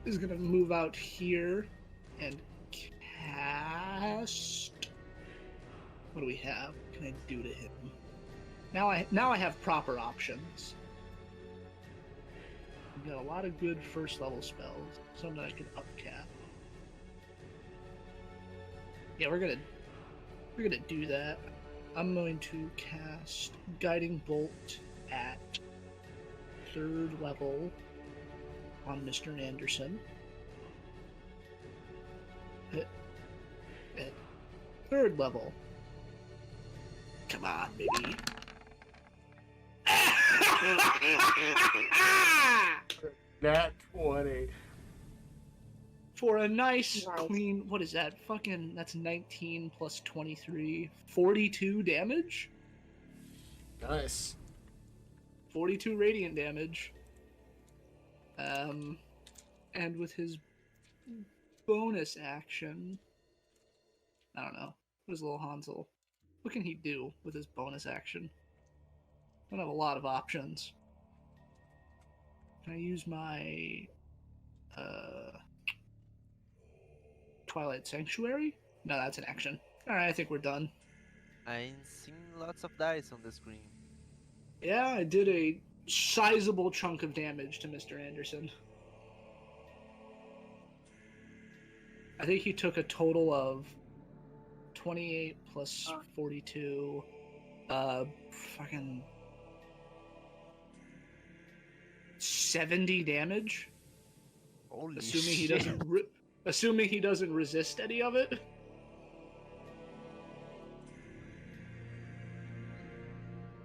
Speaker 2: is gonna move out here and cast. What do we have? What can I do to him? Now I have proper options. I've got a lot of good first level spells. Some that I can upcap. Yeah, we're gonna do that. I'm going to cast Guiding Bolt at 3rd level on Mr. Anderson. At 3rd level. Come on, baby.
Speaker 1: Nat 20.
Speaker 2: For a nice,
Speaker 4: Nice.
Speaker 2: clean, what is that? Fucking, that's 19 plus 23. 42 damage?
Speaker 1: Nice.
Speaker 2: 42 radiant damage. And with his bonus action, I don't know. What is little Hansel? What can he do with his bonus action? I don't have a lot of options. Can I use my Twilight Sanctuary? No, that's an action. Alright, I think we're done.
Speaker 3: I'm seeing lots of dice on the screen.
Speaker 2: Yeah, I did a sizable chunk of damage to Mr. Anderson. I think he took a total of 28 plus 42. Fucking 70 damage.
Speaker 3: Holy
Speaker 2: Assuming he
Speaker 3: shit.
Speaker 2: doesn't assuming he doesn't resist any of it.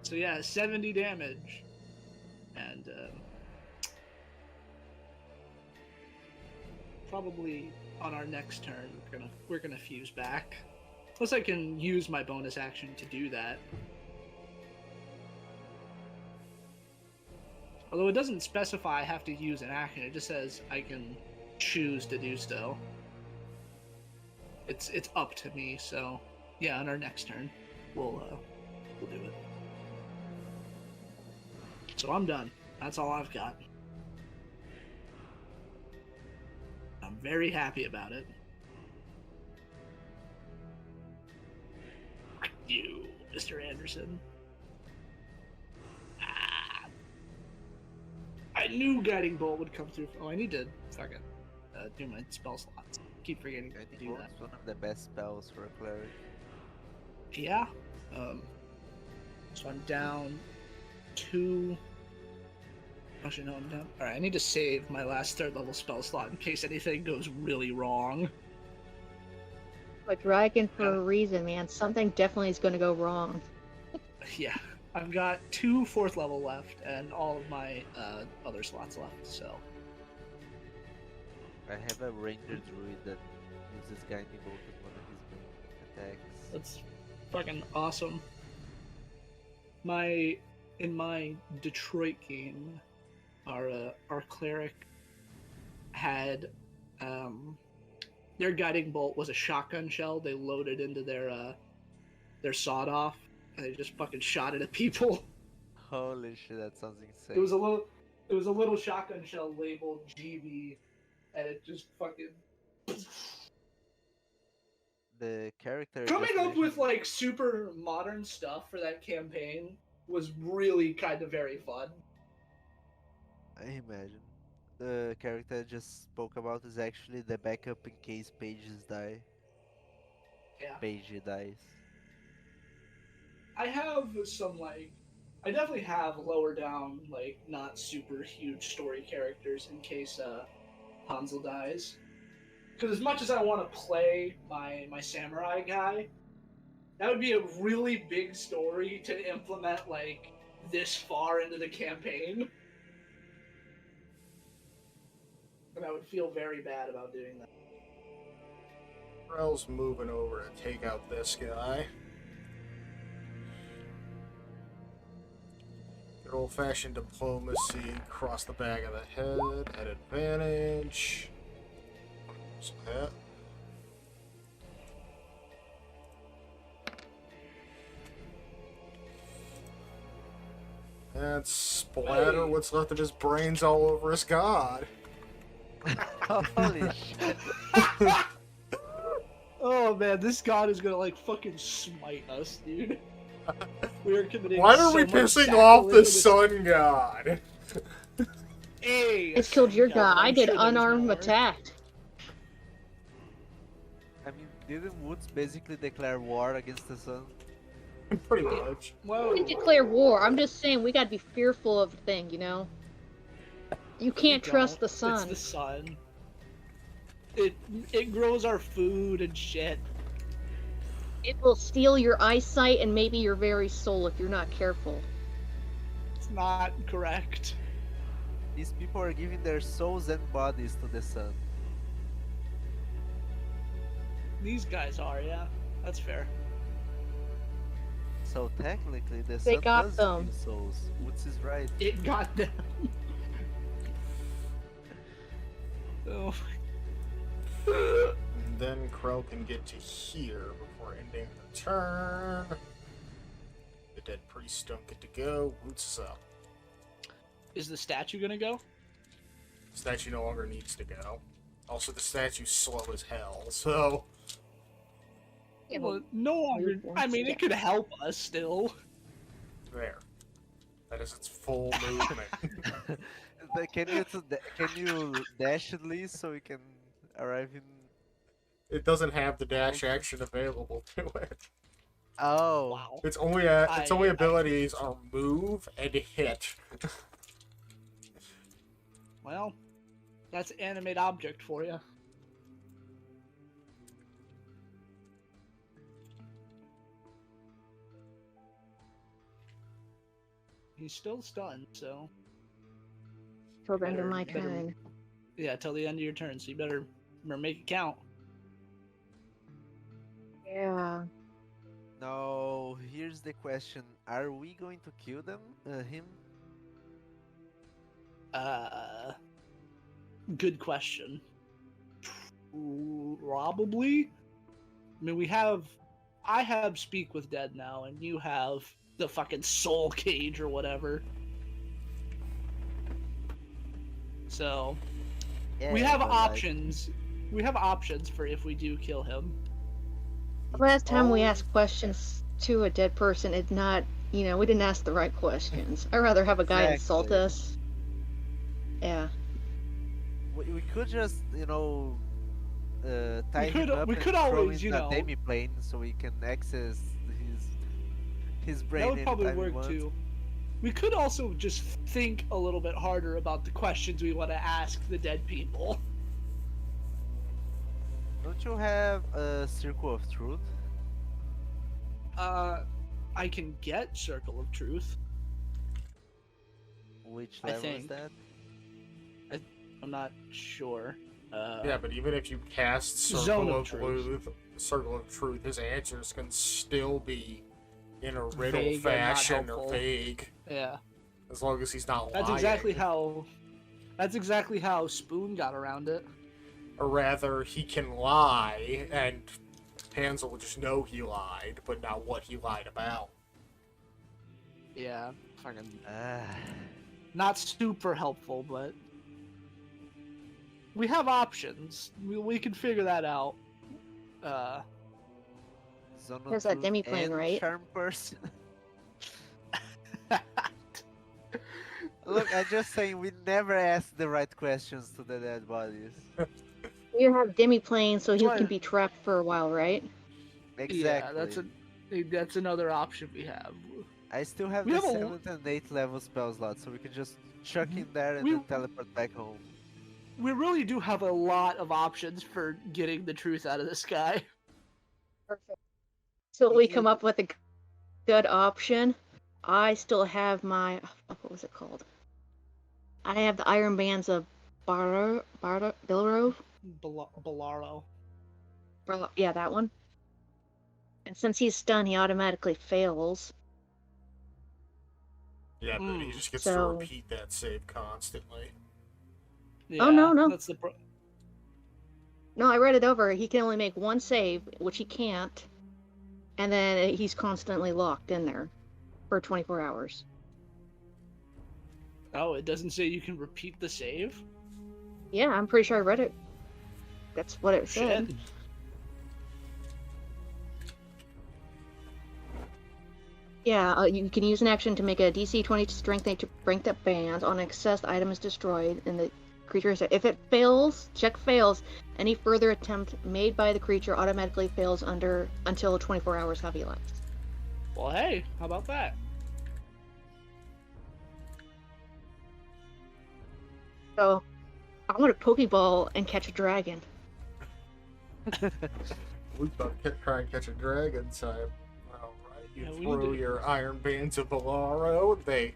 Speaker 2: So yeah, 70 damage. And probably on our next turn we're gonna fuse back. Plus I can use my bonus action to do that. Although it doesn't specify I have to use an action, it just says I can choose to do so. It's up to me, so yeah, on our next turn, we'll do it. So I'm done. That's all I've got. I'm very happy about it. Fuck you, Mr. Anderson. I knew Guiding Bolt would come through. Oh, I need to fucking do my spell slots. Keep forgetting
Speaker 3: I
Speaker 2: to
Speaker 3: think
Speaker 2: do that.
Speaker 3: it's one of the best spells for a cleric.
Speaker 2: Yeah. So I'm down 2. Actually, no, I'm down. Alright, I need to save my last 3rd level spell slot in case anything goes really wrong.
Speaker 4: A dragon for
Speaker 2: Yeah.
Speaker 4: a reason, man. Something definitely is going to go wrong.
Speaker 2: Yeah. I've got 2 4th level left and all of my other slots left, so.
Speaker 3: I have a ranger druid that uses guiding bolt as one of his main attacks.
Speaker 2: That's fucking awesome. In my Detroit game, our cleric had their guiding bolt was a shotgun shell. They loaded into their sawed off, and they just fucking shot it at people.
Speaker 3: Holy shit, that sounds insane.
Speaker 2: It was a little shotgun shell labeled GB, and it just fucking.
Speaker 3: The character
Speaker 2: Coming up with
Speaker 3: definition-
Speaker 2: like super modern stuff for that campaign was really kind of very fun.
Speaker 3: I imagine. The character I just spoke about is actually the backup in case pages die.
Speaker 2: Yeah.
Speaker 3: Page dies.
Speaker 2: I have some I definitely have lower down not super huge story characters in case Hansel dies. Because as much as I want to play my samurai guy, that would be a really big story to implement this far into the campaign. And I would feel very bad about doing that.
Speaker 1: Krell's moving over to take out this guy. Good old-fashioned diplomacy. Cross the back of the head. At advantage. So hit. And splatter
Speaker 2: Hey.
Speaker 1: what's left of his brains all over his god.
Speaker 3: Holy shit.
Speaker 2: Oh man, this god is gonna fucking smite us, dude. We are committing
Speaker 1: Why are
Speaker 2: so
Speaker 1: we
Speaker 2: much
Speaker 1: pissing off
Speaker 2: sacrilege
Speaker 1: the
Speaker 2: with this-
Speaker 1: sun god?
Speaker 2: Hey,
Speaker 4: It's killed your guy.
Speaker 2: I'm
Speaker 4: I did
Speaker 2: sure there's
Speaker 4: unarmed
Speaker 2: more.
Speaker 4: attack.
Speaker 3: I mean, didn't Woods basically declare war against the sun?
Speaker 1: Pretty much.
Speaker 2: Whoa.
Speaker 4: I didn't declare war. I'm just saying we gotta be fearful of the thing, you know? You can't
Speaker 2: We
Speaker 4: trust
Speaker 2: don't.
Speaker 4: the
Speaker 2: It's
Speaker 4: sun.
Speaker 2: the sun. It grows our food and shit.
Speaker 4: It will steal your eyesight and maybe your very soul if you're not careful.
Speaker 2: It's not correct.
Speaker 3: These people are giving their souls and bodies to the sun.
Speaker 2: These guys are, yeah. That's fair.
Speaker 3: So technically, the
Speaker 4: They
Speaker 3: sun
Speaker 4: got
Speaker 3: does
Speaker 4: them.
Speaker 3: give souls. Woods is right.
Speaker 2: It got them. Oh.
Speaker 1: And then Krell can get to here before ending the turn. The dead priest don't get to go. Boots is up.
Speaker 2: Is the statue gonna go?
Speaker 1: Statue no longer needs to go. Also, the statue's slow as hell, so...
Speaker 4: Yeah,
Speaker 2: Well, no longer.
Speaker 4: weird
Speaker 2: I mean,
Speaker 4: ones.
Speaker 2: it could help us still.
Speaker 1: There. That is its full movement.
Speaker 3: Can you dash at least so we can arrive in?
Speaker 1: It doesn't have the dash action available to it.
Speaker 3: Oh,
Speaker 2: Wow.
Speaker 1: Its only abilities are move and hit.
Speaker 2: Well, that's animate object for you. He's still stunned, so
Speaker 4: Till the end of
Speaker 2: better-
Speaker 4: my
Speaker 2: better-
Speaker 4: turn.
Speaker 2: yeah, till the end of your turn. So you better make it count.
Speaker 4: Yeah.
Speaker 3: no. Here's the question: are we going to kill them? Him?
Speaker 2: Good question. Probably. I mean, I have Speak with Dead now, and you have the fucking Soul Cage or whatever. So
Speaker 3: Yeah,
Speaker 2: we have
Speaker 3: but, like,
Speaker 2: options. We have options for if we do kill him.
Speaker 4: Last time we
Speaker 3: all-
Speaker 4: asked questions to a dead person, it's not, we didn't ask the right questions. I'd rather have a guy insult
Speaker 3: Exactly.
Speaker 4: us. Yeah.
Speaker 3: we could just, tie
Speaker 2: could-
Speaker 3: him up
Speaker 2: we
Speaker 3: and
Speaker 2: could
Speaker 3: throw
Speaker 2: always,
Speaker 3: in a demi-plane so we can access his brain
Speaker 2: That would probably
Speaker 3: anytime we
Speaker 2: work
Speaker 3: want.
Speaker 2: too. We could also just think a little bit harder about the questions we want to ask the dead people.
Speaker 3: Don't you have a Circle of Truth?
Speaker 2: I can get Circle of Truth.
Speaker 3: Which
Speaker 2: I
Speaker 3: level is
Speaker 2: think.
Speaker 3: that?
Speaker 2: I'm not sure.
Speaker 1: Yeah, but even if you cast
Speaker 2: Zone of Truth.
Speaker 1: Circle of Truth, his answers can still be in a riddle
Speaker 2: Vague and not
Speaker 1: fashion or
Speaker 2: helpful.
Speaker 1: vague,
Speaker 2: Yeah,
Speaker 1: as long as he's not
Speaker 2: that's
Speaker 1: lying.
Speaker 2: That's exactly how Spoon got around it.
Speaker 1: Or rather, he can lie, and Hansel will just know he lied, but not what he lied about.
Speaker 2: Yeah, fucking
Speaker 3: Ah,
Speaker 2: not super helpful, but we have options. We can figure that out.
Speaker 3: Zone of
Speaker 4: There's that
Speaker 3: Truth
Speaker 4: demi-plane,
Speaker 3: and
Speaker 4: right?
Speaker 3: Charm Person. Look, I'm just saying we never ask the right questions to the dead bodies.
Speaker 4: You have demi-plane, so he
Speaker 2: Why-
Speaker 4: can be trapped for a while, right?
Speaker 3: Exactly.
Speaker 2: Yeah, that's another option we have.
Speaker 3: I still have
Speaker 2: we
Speaker 3: the
Speaker 2: have a-
Speaker 3: 7th and 8th level spell slot, so we can just chuck in there and
Speaker 2: We-
Speaker 3: then teleport back home.
Speaker 2: We really do have a lot of options for getting the truth out of this guy.
Speaker 4: Perfect. So we come up with a good option. I still have my, what was it called? I have the Iron Bands of Bilro.
Speaker 2: Bolaro.
Speaker 4: Yeah, that one. And since he's stunned, he automatically fails.
Speaker 1: Yeah, but he just gets
Speaker 4: So-
Speaker 1: to repeat that save constantly.
Speaker 2: Yeah,
Speaker 4: Oh, no.
Speaker 2: That's the
Speaker 4: No, I read it over. He can only make one save, which he can't. And then he's constantly locked in there for 24 hours.
Speaker 2: Oh, it doesn't say you can repeat the save?
Speaker 4: Yeah, I'm pretty sure I read it. That's what it
Speaker 2: Shit.
Speaker 4: said. Yeah, you can use an action to make a DC 20 strength to break that band. On access, the item is destroyed, and the creature is. If it fails, check fails. Any further attempt made by the creature automatically fails until 24 hours have elapsed.
Speaker 2: Well, hey, how about that?
Speaker 4: So, I want to Pokeball and catch a dragon.
Speaker 1: We about to try and catch a dragon type. Alright, you
Speaker 2: Yeah, we
Speaker 1: throw
Speaker 2: need to-
Speaker 1: your Iron Bands of Bolaro, they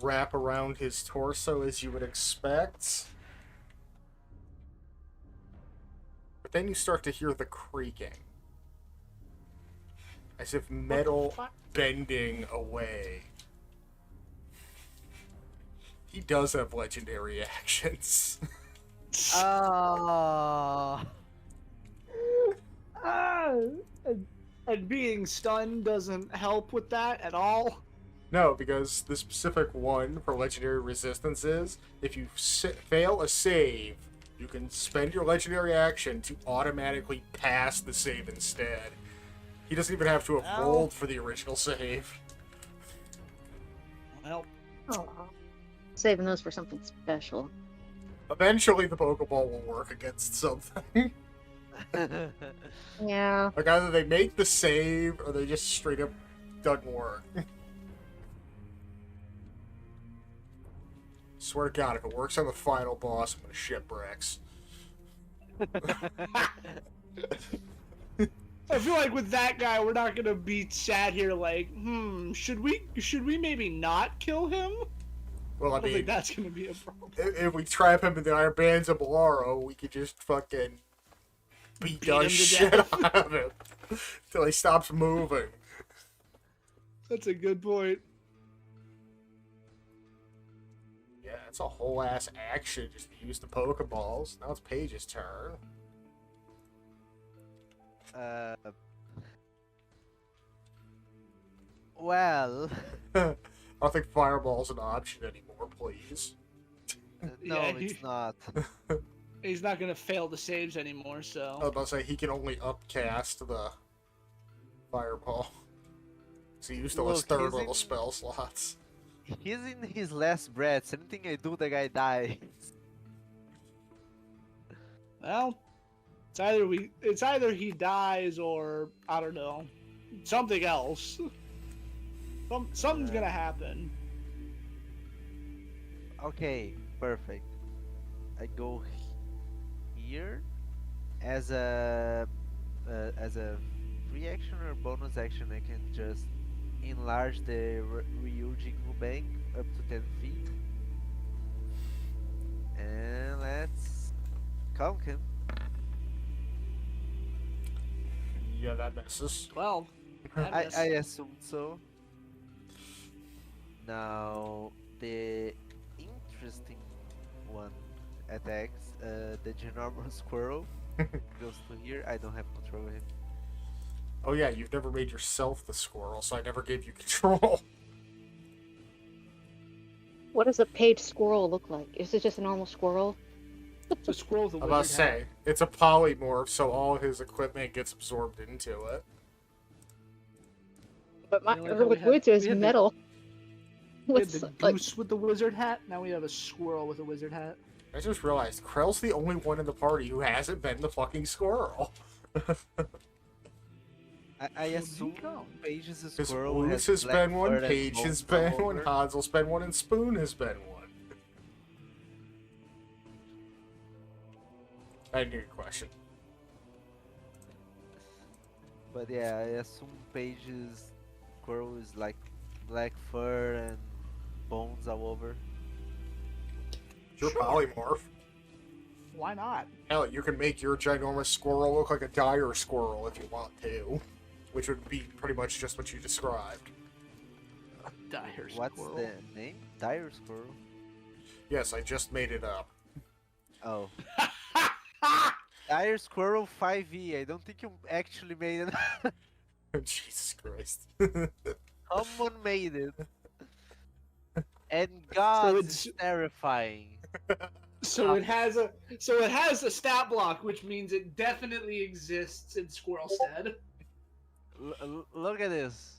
Speaker 1: wrap around his torso as you would expect. But then you start to hear the creaking. As if metal
Speaker 2: fuck?
Speaker 1: bending away. He does have legendary actions.
Speaker 3: Oh.
Speaker 2: And being stunned doesn't help with that at all.
Speaker 1: No, because the specific one for legendary resistance is if you fail a save, you can spend your legendary action to automatically pass the save instead. He doesn't even have to have
Speaker 2: Ow.
Speaker 1: rolled for the original save.
Speaker 2: Well,
Speaker 4: Oh. Saving those for something special.
Speaker 1: Eventually, the Pokeball will work against something.
Speaker 4: Yeah.
Speaker 1: Like either they make the save or they just straight up doesn't work. Swear to God, if it works on the final boss, I'm gonna shit bricks.
Speaker 2: I feel like with that guy, we're not gonna be sat here like, should we maybe not kill him?
Speaker 1: Well, I
Speaker 2: I don't think
Speaker 1: mean,
Speaker 2: that's gonna be a problem.
Speaker 1: if we trap him in the Iron Bands of Bolaro, we could just fucking beat
Speaker 2: Beat
Speaker 1: the
Speaker 2: him to
Speaker 1: shit
Speaker 2: death.
Speaker 1: out of him till he stops moving.
Speaker 2: That's a good point.
Speaker 1: Yeah, That's a whole ass action just to use the Pokeballs. Now it's Paige's turn.
Speaker 3: Well,
Speaker 1: I don't think Fireball's an option anymore, please.
Speaker 3: no,
Speaker 2: Yeah,
Speaker 3: it's not.
Speaker 2: He's not gonna fail the saves anymore,
Speaker 1: I was
Speaker 2: so
Speaker 1: about to say he can only upcast the Fireball. So he used all his
Speaker 3: Look,
Speaker 1: third
Speaker 3: he's
Speaker 1: level
Speaker 3: in-
Speaker 1: spell slots.
Speaker 3: He's in his last breaths. Anything I do, the guy dies.
Speaker 2: well, it's either he dies or I don't know, something else. Something's gonna happen.
Speaker 3: Okay, perfect. I go here as a free action or bonus action. I can just enlarge the Ryujin bank up to 10 feet, and let's conk him.
Speaker 1: Yeah, that misses.
Speaker 2: 12.
Speaker 3: I assumed so. Now the interesting one attacks the ginormous squirrel. Goes to here. I don't have control of him.
Speaker 1: Oh yeah, you've never made yourself the squirrel, so I never gave you control.
Speaker 4: What does a page squirrel look like? Is it just a normal squirrel?
Speaker 2: It's a squirrel with a
Speaker 1: I'm about to
Speaker 2: wizard hat.
Speaker 1: say, it's a polymorph, so all his equipment gets absorbed into it.
Speaker 4: But my
Speaker 2: You know, like how
Speaker 4: with
Speaker 2: we had-
Speaker 4: woods is
Speaker 2: we had the-
Speaker 4: metal.
Speaker 2: We had
Speaker 4: What's
Speaker 2: the
Speaker 4: like?
Speaker 2: goose with the wizard hat. Now we have a squirrel with a wizard hat.
Speaker 1: I just realized Krell's the only one in the party who hasn't been the fucking squirrel.
Speaker 3: I
Speaker 2: Well, you
Speaker 3: assume
Speaker 2: go.
Speaker 3: Page's a
Speaker 1: Because
Speaker 3: squirrel
Speaker 1: Woo's
Speaker 3: has
Speaker 1: has
Speaker 3: black
Speaker 1: been one,
Speaker 3: fur and
Speaker 1: Paige has
Speaker 3: bones
Speaker 1: been
Speaker 3: all
Speaker 1: one,
Speaker 3: over.
Speaker 1: Hansel's been one, and Spoon has been one. I didn't get a question.
Speaker 3: But yeah, I assume Paige's squirrel is like black fur and bones all over.
Speaker 1: Your
Speaker 2: Sure.
Speaker 1: polymorph.
Speaker 2: Why not?
Speaker 1: Hell, you can make your ginormous squirrel look like a dire squirrel if you want to. Which would be pretty much just what you described.
Speaker 2: Dire
Speaker 3: What's
Speaker 2: squirrel.
Speaker 3: the name? Dire squirrel.
Speaker 1: Yes, I just made it up.
Speaker 3: Oh. Dire Squirrel 5e. I don't think you actually made it.
Speaker 1: Jesus Christ.
Speaker 3: Someone made it. And God,
Speaker 2: it's-
Speaker 3: it's terrifying.
Speaker 2: So it has a stat block, which means it definitely exists in Squirrelstead.
Speaker 3: Look at this.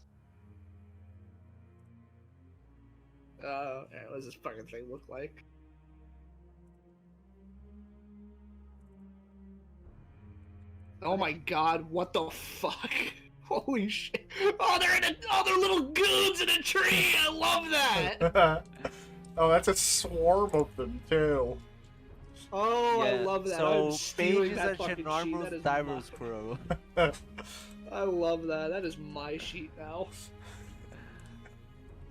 Speaker 2: What does this fucking thing look like? Oh my god, what the fuck? Holy shit. Oh, they're little goons in a tree! I love that!
Speaker 1: Oh, that's a swarm of them, too.
Speaker 2: Oh, I
Speaker 3: Yeah,
Speaker 2: love that.
Speaker 3: So
Speaker 2: I'm stealing
Speaker 3: Paige is
Speaker 2: that
Speaker 3: a
Speaker 2: fucking sheet.
Speaker 3: ginormous
Speaker 2: That is
Speaker 3: Dire
Speaker 2: mine.
Speaker 3: Squirrel.
Speaker 2: I love that. That is my sheet now.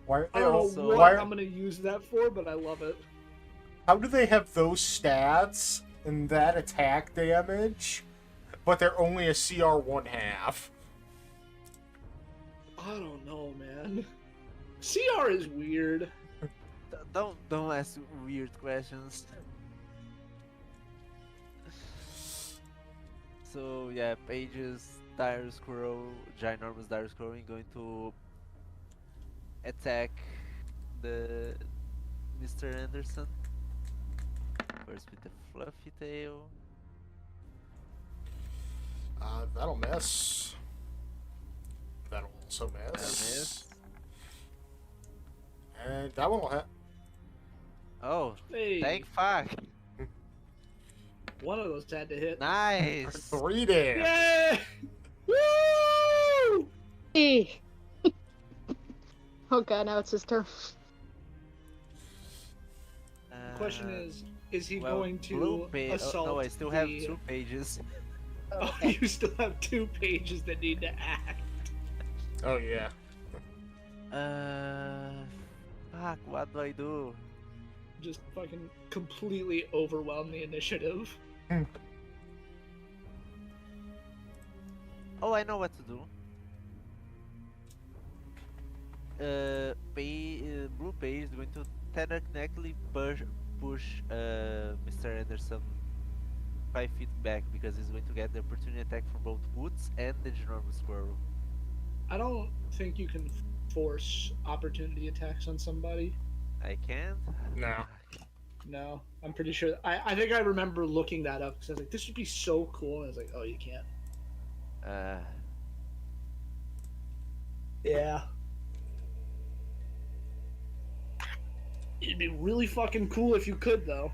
Speaker 1: Why,
Speaker 2: I don't know
Speaker 3: Also-
Speaker 2: what
Speaker 1: why,
Speaker 2: I'm gonna use that for, but I love it.
Speaker 1: how do they have those stats and that attack damage, but they're only a CR 1/2?
Speaker 2: I don't know, man. CR is weird.
Speaker 3: Don't ask weird questions. So yeah, Paige's Dire Squirrel, ginormous Dire Squirrel, is going to attack the Mr. Anderson. First with the fluffy tail.
Speaker 1: That'll miss. That'll also
Speaker 3: That
Speaker 1: miss.
Speaker 3: miss.
Speaker 1: And that one will hit.
Speaker 3: Oh,
Speaker 2: Hey,
Speaker 3: thank fuck.
Speaker 2: one of those had to hit.
Speaker 3: Nice.
Speaker 1: 3 damage.
Speaker 2: Yay! Woo!
Speaker 4: Hey. Oh god, now it's his turn.
Speaker 2: Question is he
Speaker 3: well,
Speaker 2: going
Speaker 3: blue
Speaker 2: to
Speaker 3: pa-
Speaker 2: assault?
Speaker 3: no, I still have
Speaker 2: the-
Speaker 3: 2 pages.
Speaker 2: Oh, you still have 2 pages that need to act.
Speaker 1: Oh, yeah.
Speaker 3: Fuck, what do I do?
Speaker 2: Just fucking completely overwhelm the initiative.
Speaker 3: Oh, I know what to do. Blue page is going to technically push Mr. Anderson 5 feet back because he's going to get the opportunity attack from both Woods and the ginormous squirrel.
Speaker 2: I don't think you can force opportunity attacks on somebody.
Speaker 3: I can't.
Speaker 1: No.
Speaker 2: No, I'm pretty sure. I think I remember looking that up because I was like, this would be so cool. And I was like, oh, you can't. Yeah. It'd be really fucking cool if you could, though.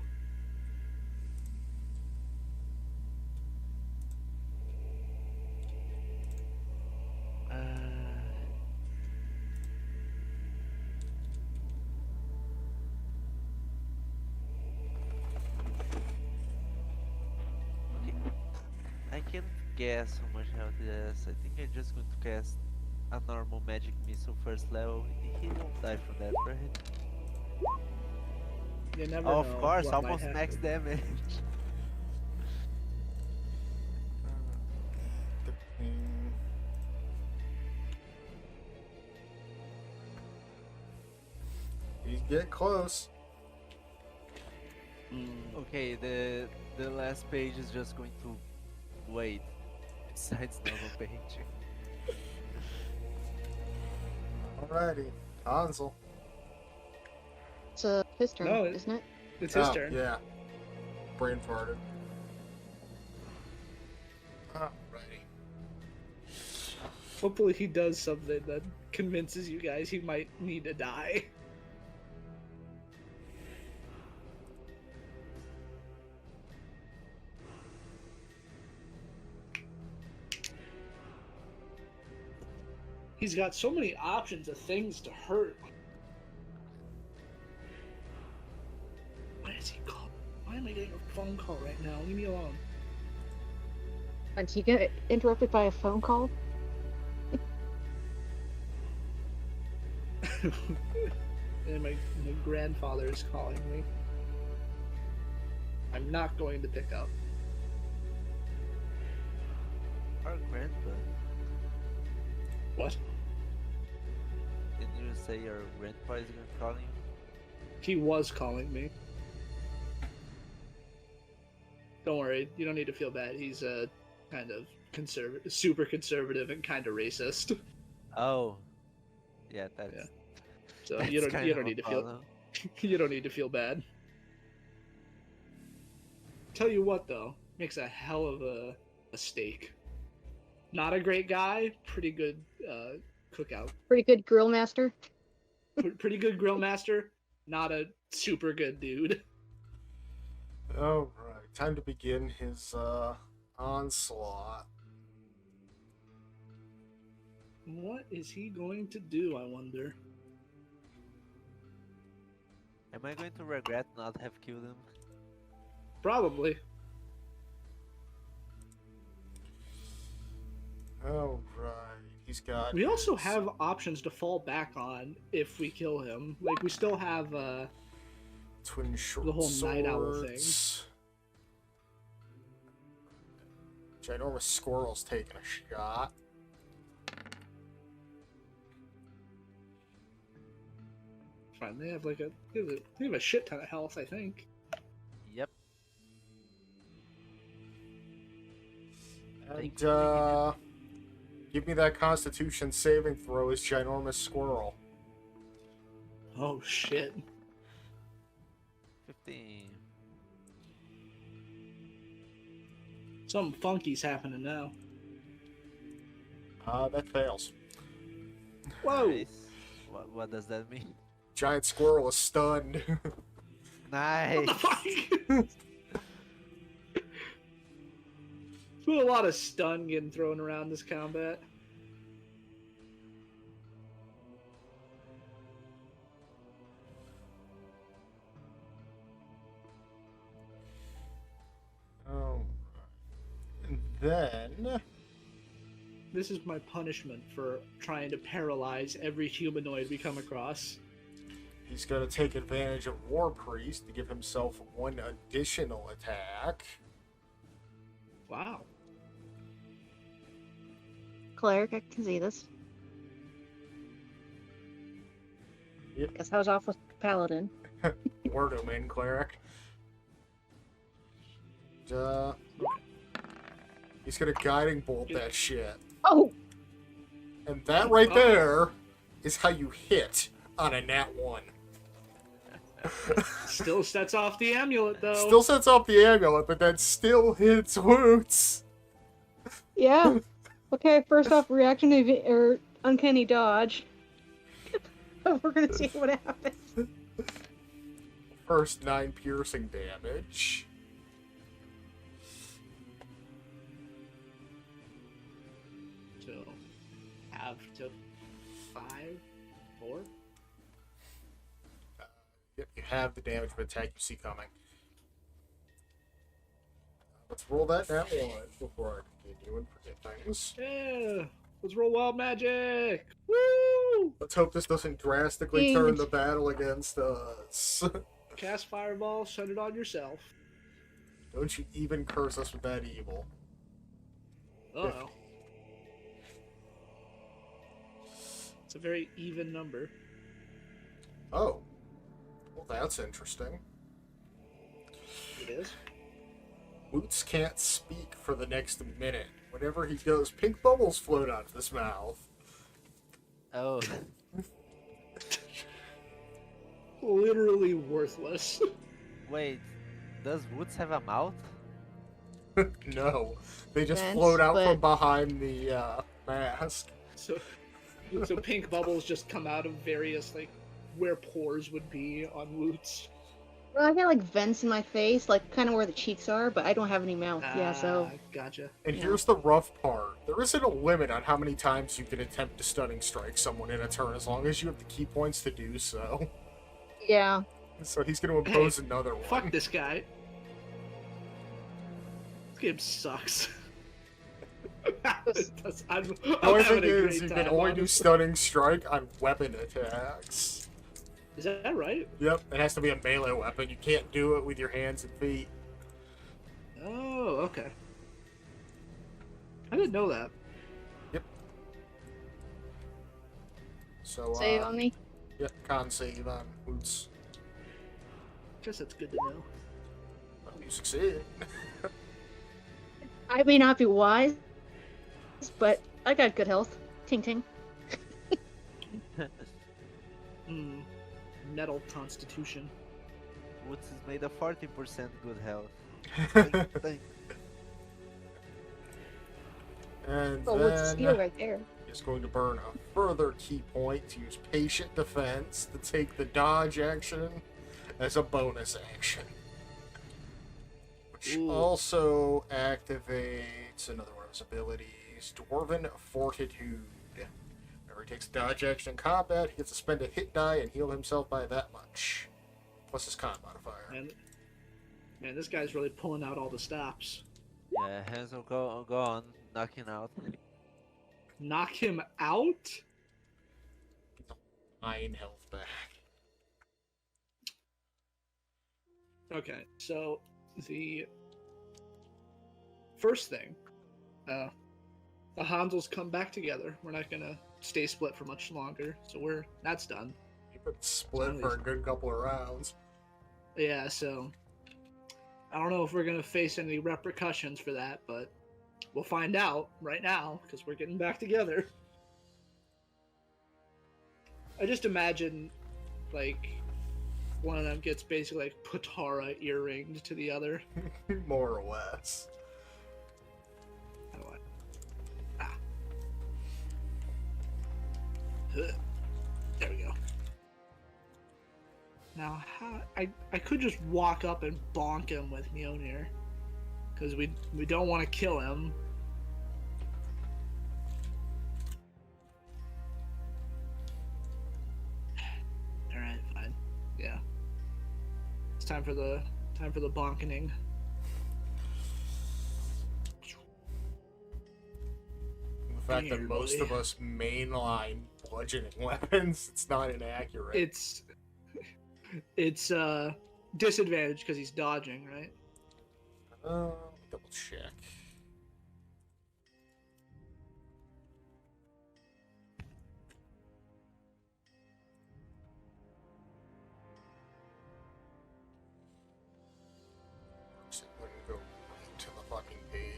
Speaker 3: I can't guess how much health it has. I think I'm just going to cast a normal magic missile first level. He won't die from that, right?
Speaker 2: You never
Speaker 3: Oh,
Speaker 2: know.
Speaker 3: of course,
Speaker 2: what might
Speaker 3: almost max
Speaker 2: happen.
Speaker 3: damage.
Speaker 1: You get close.
Speaker 3: Okay, the last page is just going to wait. Besides normal page.
Speaker 1: Alrighty, Hansel.
Speaker 4: It's his turn,
Speaker 2: No,
Speaker 4: isn't it?
Speaker 2: It's his
Speaker 1: Oh,
Speaker 2: turn.
Speaker 1: Yeah. Brain farted. Alrighty.
Speaker 2: Hopefully he does something that convinces you guys he might need to die. He's got so many options of things to hurt. Why is he calling? Why am I getting a phone call right now? Leave me alone.
Speaker 4: And he get interrupted by a phone call?
Speaker 2: And my grandfather is calling me. I'm not going to pick up.
Speaker 3: Our grandpa.
Speaker 2: What?
Speaker 3: Didn't you say your grandpa is going to call you?
Speaker 2: He was calling me. Don't worry, you don't need to feel bad. He's kind of conservative, super conservative, and kind of racist.
Speaker 3: Oh. Yeah, that's...
Speaker 2: Yeah. So
Speaker 3: that's
Speaker 2: you don't
Speaker 3: kind of a
Speaker 2: need to
Speaker 3: problem.
Speaker 2: feel you don't need to feel bad. Tell you what though, makes a hell of a steak. Not a great guy, pretty good cookout.
Speaker 4: Pretty good grill master.
Speaker 2: Pretty good grill master, not a super good dude.
Speaker 1: Alright, time to begin his onslaught.
Speaker 2: What is he going to do, I wonder?
Speaker 3: Am I going to regret not have killed him?
Speaker 2: Probably.
Speaker 1: Alright, he's got.
Speaker 2: We also
Speaker 1: his
Speaker 2: have options to fall back on if we kill him. Like we still have
Speaker 1: twin short
Speaker 2: the whole night owl
Speaker 1: swords. Ginormous squirrel's taking a shot.
Speaker 2: fine. They have like they have a shit ton of health, I think.
Speaker 3: Yep.
Speaker 1: And give me that Constitution saving throw as ginormous squirrel.
Speaker 2: Oh shit.
Speaker 3: 15.
Speaker 2: Something funky's happening now.
Speaker 1: That fails.
Speaker 2: Whoa!
Speaker 3: Nice. What does that mean?
Speaker 1: Giant squirrel is stunned.
Speaker 3: Nice.
Speaker 2: What the fuck? There's been a lot of stun getting thrown around this combat.
Speaker 1: Oh. And then
Speaker 2: This is my punishment for trying to paralyze every humanoid we come across.
Speaker 1: he's going to take advantage of War Priest to give himself one additional attack.
Speaker 2: Wow.
Speaker 4: Cleric, I can see this.
Speaker 1: Yep.
Speaker 4: Guess I was off with Paladin.
Speaker 1: Word him in, cleric. He's gonna guiding bolt that shit.
Speaker 4: Oh!
Speaker 1: And that right there is how you hit on a nat 1.
Speaker 2: Still sets off the amulet, though.
Speaker 1: Still sets off the amulet, but that still hits Woots.
Speaker 4: Yeah. Okay, first off, reaction or uncanny dodge. We're gonna see what happens.
Speaker 1: First 9 piercing damage.
Speaker 2: So, half to 5, 4.
Speaker 1: Yep, you have the damage of attack you see coming. Let's roll that nat 1 before I continue and forget things.
Speaker 2: Yeah, let's roll wild magic. Woo!
Speaker 1: Let's hope this doesn't drastically turn the battle against us.
Speaker 2: Cast fireball, set it on yourself.
Speaker 1: Don't you even curse us with that evil.
Speaker 2: Uh-oh. It's a very even number.
Speaker 1: Oh. Well, that's interesting.
Speaker 2: It is.
Speaker 1: Boots can't speak for the next minute. Whenever he goes, pink bubbles float out of his mouth.
Speaker 3: Oh.
Speaker 2: Literally worthless.
Speaker 3: Wait, does Woods have a mouth?
Speaker 1: No. They just
Speaker 4: Vents,
Speaker 1: float out
Speaker 4: but-
Speaker 1: from behind the mask.
Speaker 2: So pink bubbles just come out of various, like, where pores would be on Woots.
Speaker 4: Well, I got like vents in my face, like kind of where the cheeks are, but I don't have any mouth. Yeah, so
Speaker 2: Gotcha.
Speaker 1: And
Speaker 4: Yeah.
Speaker 1: here's the rough part. There isn't a limit on how many times you can attempt to stunning strike someone in a turn, as long as you have the key points to do so.
Speaker 4: yeah.
Speaker 1: So he's going to impose another one.
Speaker 2: Fuck this guy. This game sucks. I'm
Speaker 1: The only
Speaker 2: having
Speaker 1: thing
Speaker 2: a
Speaker 1: is,
Speaker 2: great
Speaker 1: you
Speaker 2: time,
Speaker 1: can only do
Speaker 2: honestly.
Speaker 1: stunning strike on weapon attacks.
Speaker 2: Is that right?
Speaker 1: Yep, it has to be a melee weapon. You can't do it with your hands and feet.
Speaker 2: Oh, okay. I didn't know that.
Speaker 1: So,
Speaker 4: Save on me.
Speaker 1: Yep, con save on Boots.
Speaker 2: Guess that's good to know.
Speaker 1: Well, you succeed.
Speaker 4: I may not be wise, but I got good health. Ting ting.
Speaker 2: Hmm. Metal constitution.
Speaker 3: Woods is made of 40% good health. Thank-
Speaker 1: And
Speaker 4: Oh, what's the
Speaker 1: then
Speaker 4: steal right there?
Speaker 1: he's going to burn a further key point to use patient defense to take the dodge action as a bonus action. Which
Speaker 2: Ooh.
Speaker 1: also activates another one of his abilities, Dwarven Fortitude. Whenever he takes a dodge action in combat, he gets to spend a hit die and heal himself by that much. Plus his con modifier.
Speaker 2: Man, this guy's really pulling out all the stops.
Speaker 3: Yeah, hands will go on, knocking out.
Speaker 2: Knock him out?
Speaker 1: 9 health back.
Speaker 2: Okay, so the first thing, the Hansels come back together. We're not gonna stay split for much longer, so that's done.
Speaker 1: You've been split for a good couple of rounds.
Speaker 2: Yeah, so I don't know if we're gonna face any repercussions for that, but we'll find out right now because we're getting back together. I just imagine, like, one of them gets basically like Patara earringed to the other.
Speaker 1: More or less.
Speaker 2: How do I? Huh. There we go. Now, I could just walk up and bonk him with Mjolnir, because we don't want to kill him. All right, fine. Yeah. It's time for the bonkening.
Speaker 1: The fact that
Speaker 2: Here,
Speaker 1: most
Speaker 2: buddy.
Speaker 1: of us mainline bludgeoning weapons, it's not inaccurate.
Speaker 2: It's disadvantage because he's dodging, right?
Speaker 1: Double check.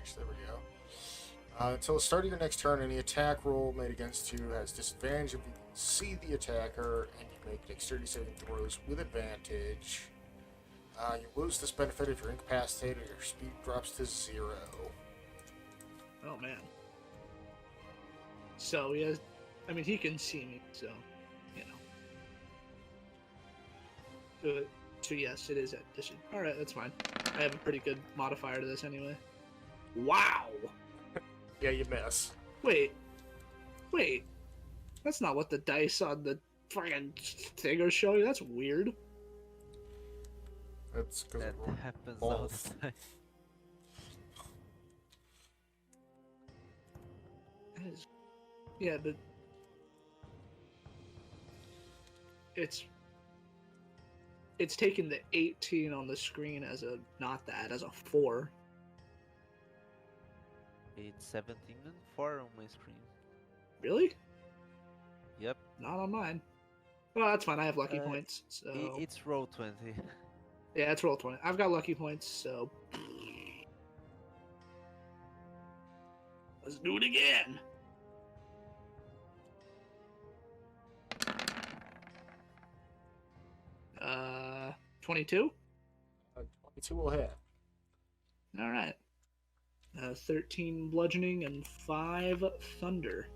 Speaker 1: advantage. There we go. Until the start of your next turn, any attack roll made against you has disadvantage if you can see the attacker, and you make dexterity saving throws with advantage. You lose this benefit if you're incapacitated or your speed drops to 0.
Speaker 2: Oh man. So he has, I mean, he can see me, so you know. So yes, it is at disadvantage. All right, that's fine. I have a pretty good modifier to this anyway. Wow.
Speaker 1: Yeah, you miss.
Speaker 2: Wait. That's not what the dice on the fucking thing are showing. That's weird.
Speaker 1: That's because
Speaker 3: That
Speaker 1: of
Speaker 3: happens all
Speaker 1: both.
Speaker 3: the time.
Speaker 2: That is, yeah, but it's taking the 18 on the screen as a not that as a 4.
Speaker 3: It's 17 and 4 on my screen.
Speaker 2: Really?
Speaker 3: Yep.
Speaker 2: Not on mine. Well, that's fine. I have lucky points, so
Speaker 3: It's roll 20.
Speaker 2: yeah, it's roll 20. I've got lucky points, so let's do it again. Uh, 22.
Speaker 1: 22 will hit.
Speaker 2: All right. 13 bludgeoning and 5 thunder.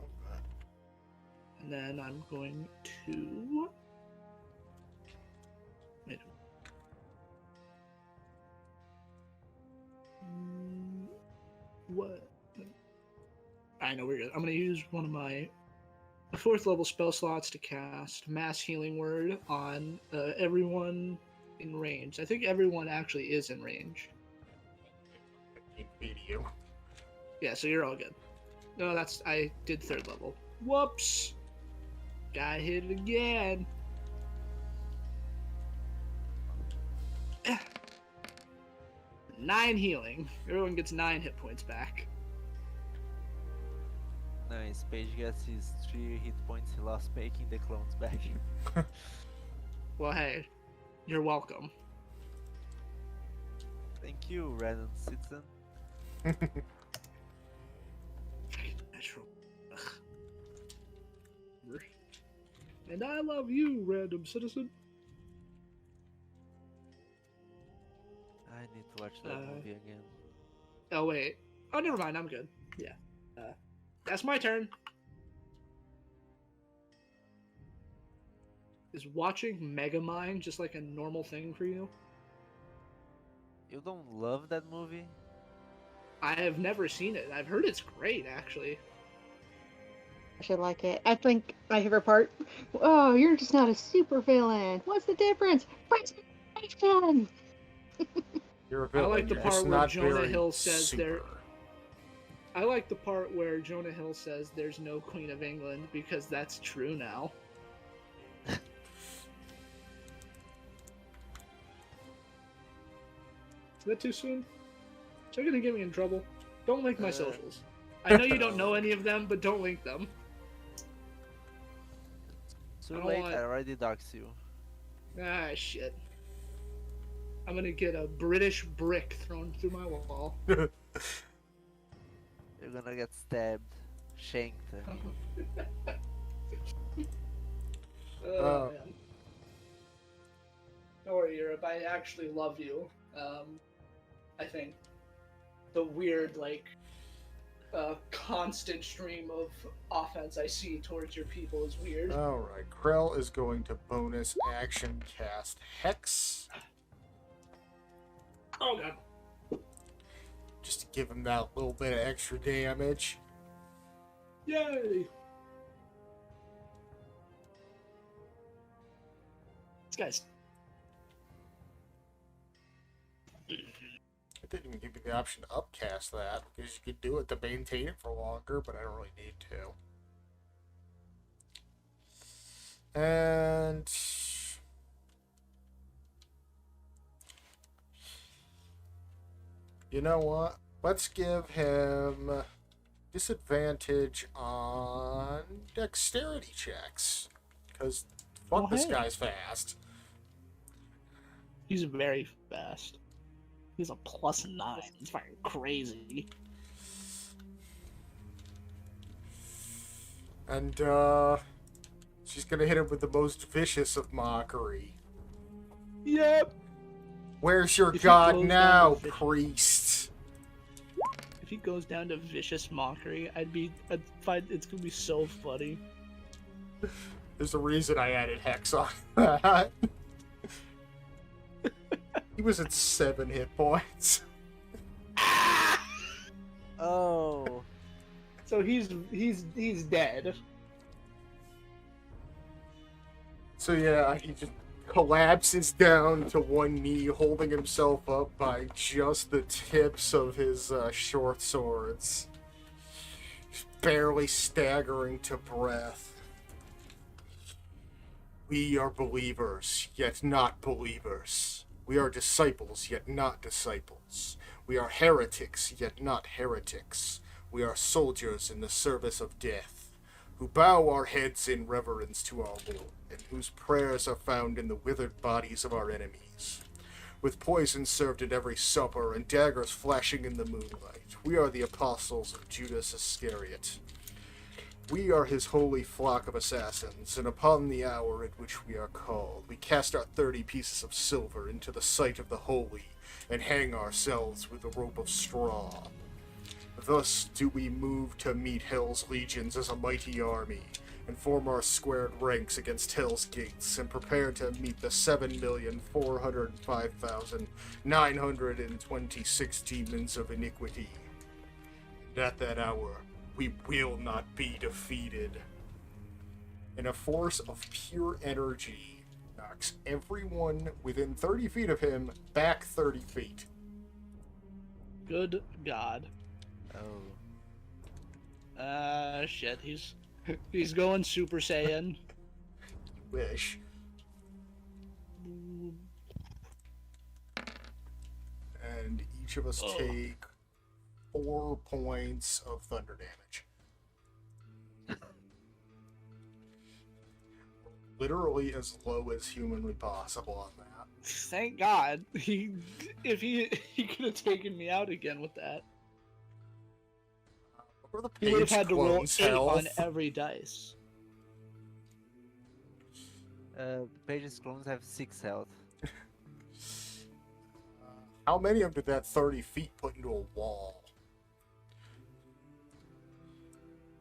Speaker 1: Okay.
Speaker 2: And then I'm going to... Wait. What? I know we're good. I'm going to use one of my 4th level spell slots to cast Mass Healing Word on everyone in range. I think everyone actually is in range.
Speaker 1: Beat you.
Speaker 2: Yeah, so you're all good. No, I did 3rd level. Whoops! Got hit it again. 9 healing. Everyone gets 9 hit points back.
Speaker 3: Nice. Page gets his 3 hit points he lost making the clones back.
Speaker 2: Well, hey, you're welcome.
Speaker 3: Thank you, random citizen.
Speaker 2: Natural. Ugh. And I love you, random citizen.
Speaker 3: I need to watch that movie again.
Speaker 2: Oh, wait. Oh, never mind. I'm good. Yeah. That's my turn. Is watching Megamind just like a normal thing for you?
Speaker 3: You don't love that movie?
Speaker 2: I have never seen it. I've heard it's great, actually.
Speaker 4: I should like it. I think my favorite part. Oh, you're just not a super villain. What's the difference? Presentation.
Speaker 1: You're a
Speaker 2: I
Speaker 1: villain.
Speaker 2: like the
Speaker 1: You're
Speaker 2: part
Speaker 1: just
Speaker 2: where
Speaker 1: not
Speaker 2: Jonah
Speaker 1: very
Speaker 2: Hill says
Speaker 1: super.
Speaker 2: I like the part where Jonah Hill says there's no Queen of England because that's true now. Is that too soon? Is that gonna get me in trouble? Don't link my socials. I know you don't know any of them, but don't link them.
Speaker 3: Too
Speaker 2: I don't
Speaker 3: late,
Speaker 2: want-
Speaker 3: I already doxed you.
Speaker 2: Ah, shit. I'm gonna get a British brick thrown through my wall.
Speaker 3: You're gonna get stabbed, shanked.
Speaker 2: Oh, man. Don't worry, Europe. I actually love you. I think the weird, constant stream of offense I see towards your people is weird.
Speaker 1: Alright, Krell is going to bonus action cast Hex.
Speaker 2: Oh, God.
Speaker 1: Just to give him that little bit of extra damage.
Speaker 2: Yay! This guy's...
Speaker 1: I didn't even give you the option to upcast that, because you could do it to maintain it for longer, but I don't really need to. And... you know what? Let's give him disadvantage on dexterity checks. Because fuck
Speaker 2: Oh,
Speaker 1: this
Speaker 2: hey.
Speaker 1: guy's fast.
Speaker 2: He's very fast. He's a +9. It's fucking crazy.
Speaker 1: And, she's gonna hit him with the most vicious of mockery.
Speaker 2: Yep.
Speaker 1: Where's your
Speaker 2: If he
Speaker 1: god
Speaker 2: goes
Speaker 1: now,
Speaker 2: down to fish-
Speaker 1: priest?
Speaker 2: If he goes down to vicious mockery, I'd find it's gonna be so funny.
Speaker 1: There's a reason I added Hex on that. He was at 7 hit points.
Speaker 3: Oh.
Speaker 2: So he's dead.
Speaker 1: So yeah, he just collapses down to one knee, holding himself up by just the tips of his short swords. Just barely staggering to breath. We are believers, yet not believers. We are disciples, yet not disciples. We are heretics, yet not heretics. We are soldiers in the service of death, who bow our heads in reverence to our Lord, and whose prayers are found in the withered bodies of our enemies. With poison served at every supper and daggers flashing in the moonlight, we are the apostles of Judas Iscariot. We are his holy flock of assassins, and upon the hour at which we are called, we cast our 30 pieces of silver into the sight of the holy, and hang ourselves with a rope of straw. Thus do we move to meet hell's legions as a mighty army, and form our squared ranks against hell's gates, and prepare to meet the 7,405,926 demons of iniquity. And at that hour, we will not be defeated. And a force of pure energy knocks everyone within 30 feet of him back 30 feet.
Speaker 2: Good God.
Speaker 3: Oh.
Speaker 2: Shit. He's going Super Saiyan.
Speaker 1: Wish. And each of us take 4 points of thunder damage. Literally as low as humanly possible on that.
Speaker 2: Thank God. He could have taken me out again with that.
Speaker 1: What were the
Speaker 2: He would have
Speaker 1: page
Speaker 2: had to roll
Speaker 1: clones'
Speaker 2: 8
Speaker 1: health?
Speaker 2: on every dice.
Speaker 3: Page's clones have 6 health.
Speaker 1: How many of them did that 30 feet put into a wall?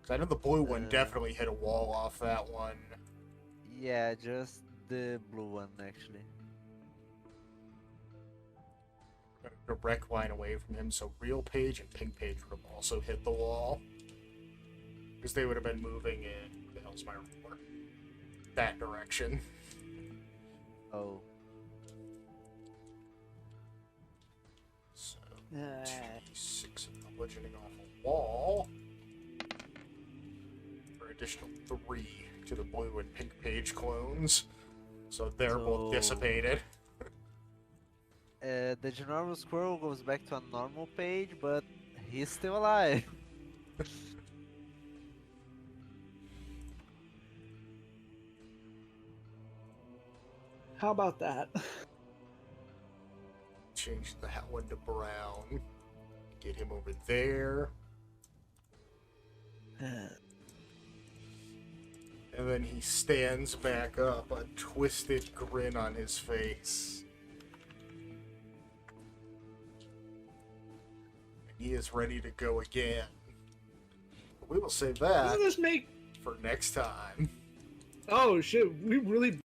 Speaker 1: 'Cause I know the blue one definitely hit a wall off that one.
Speaker 3: Yeah, just the blue one actually.
Speaker 1: Got a direct line away from him, so real page and pink page would have also hit the wall. Because they would have been moving in the hell's my report. That direction.
Speaker 3: Oh.
Speaker 1: So 2d6 of bludgeoning off a wall. For additional 3 to the blue and pink page clones. So they're both dissipated.
Speaker 3: The Ginormous Squirrel goes back to a normal page, but he's still alive.
Speaker 2: How about that?
Speaker 1: Change the hat one to brown. Get him over there. And then he stands back up, a twisted grin on his face. And he is ready to go again. But we will save that
Speaker 2: Doesn't this make...
Speaker 1: for next time.
Speaker 2: Oh shit, we really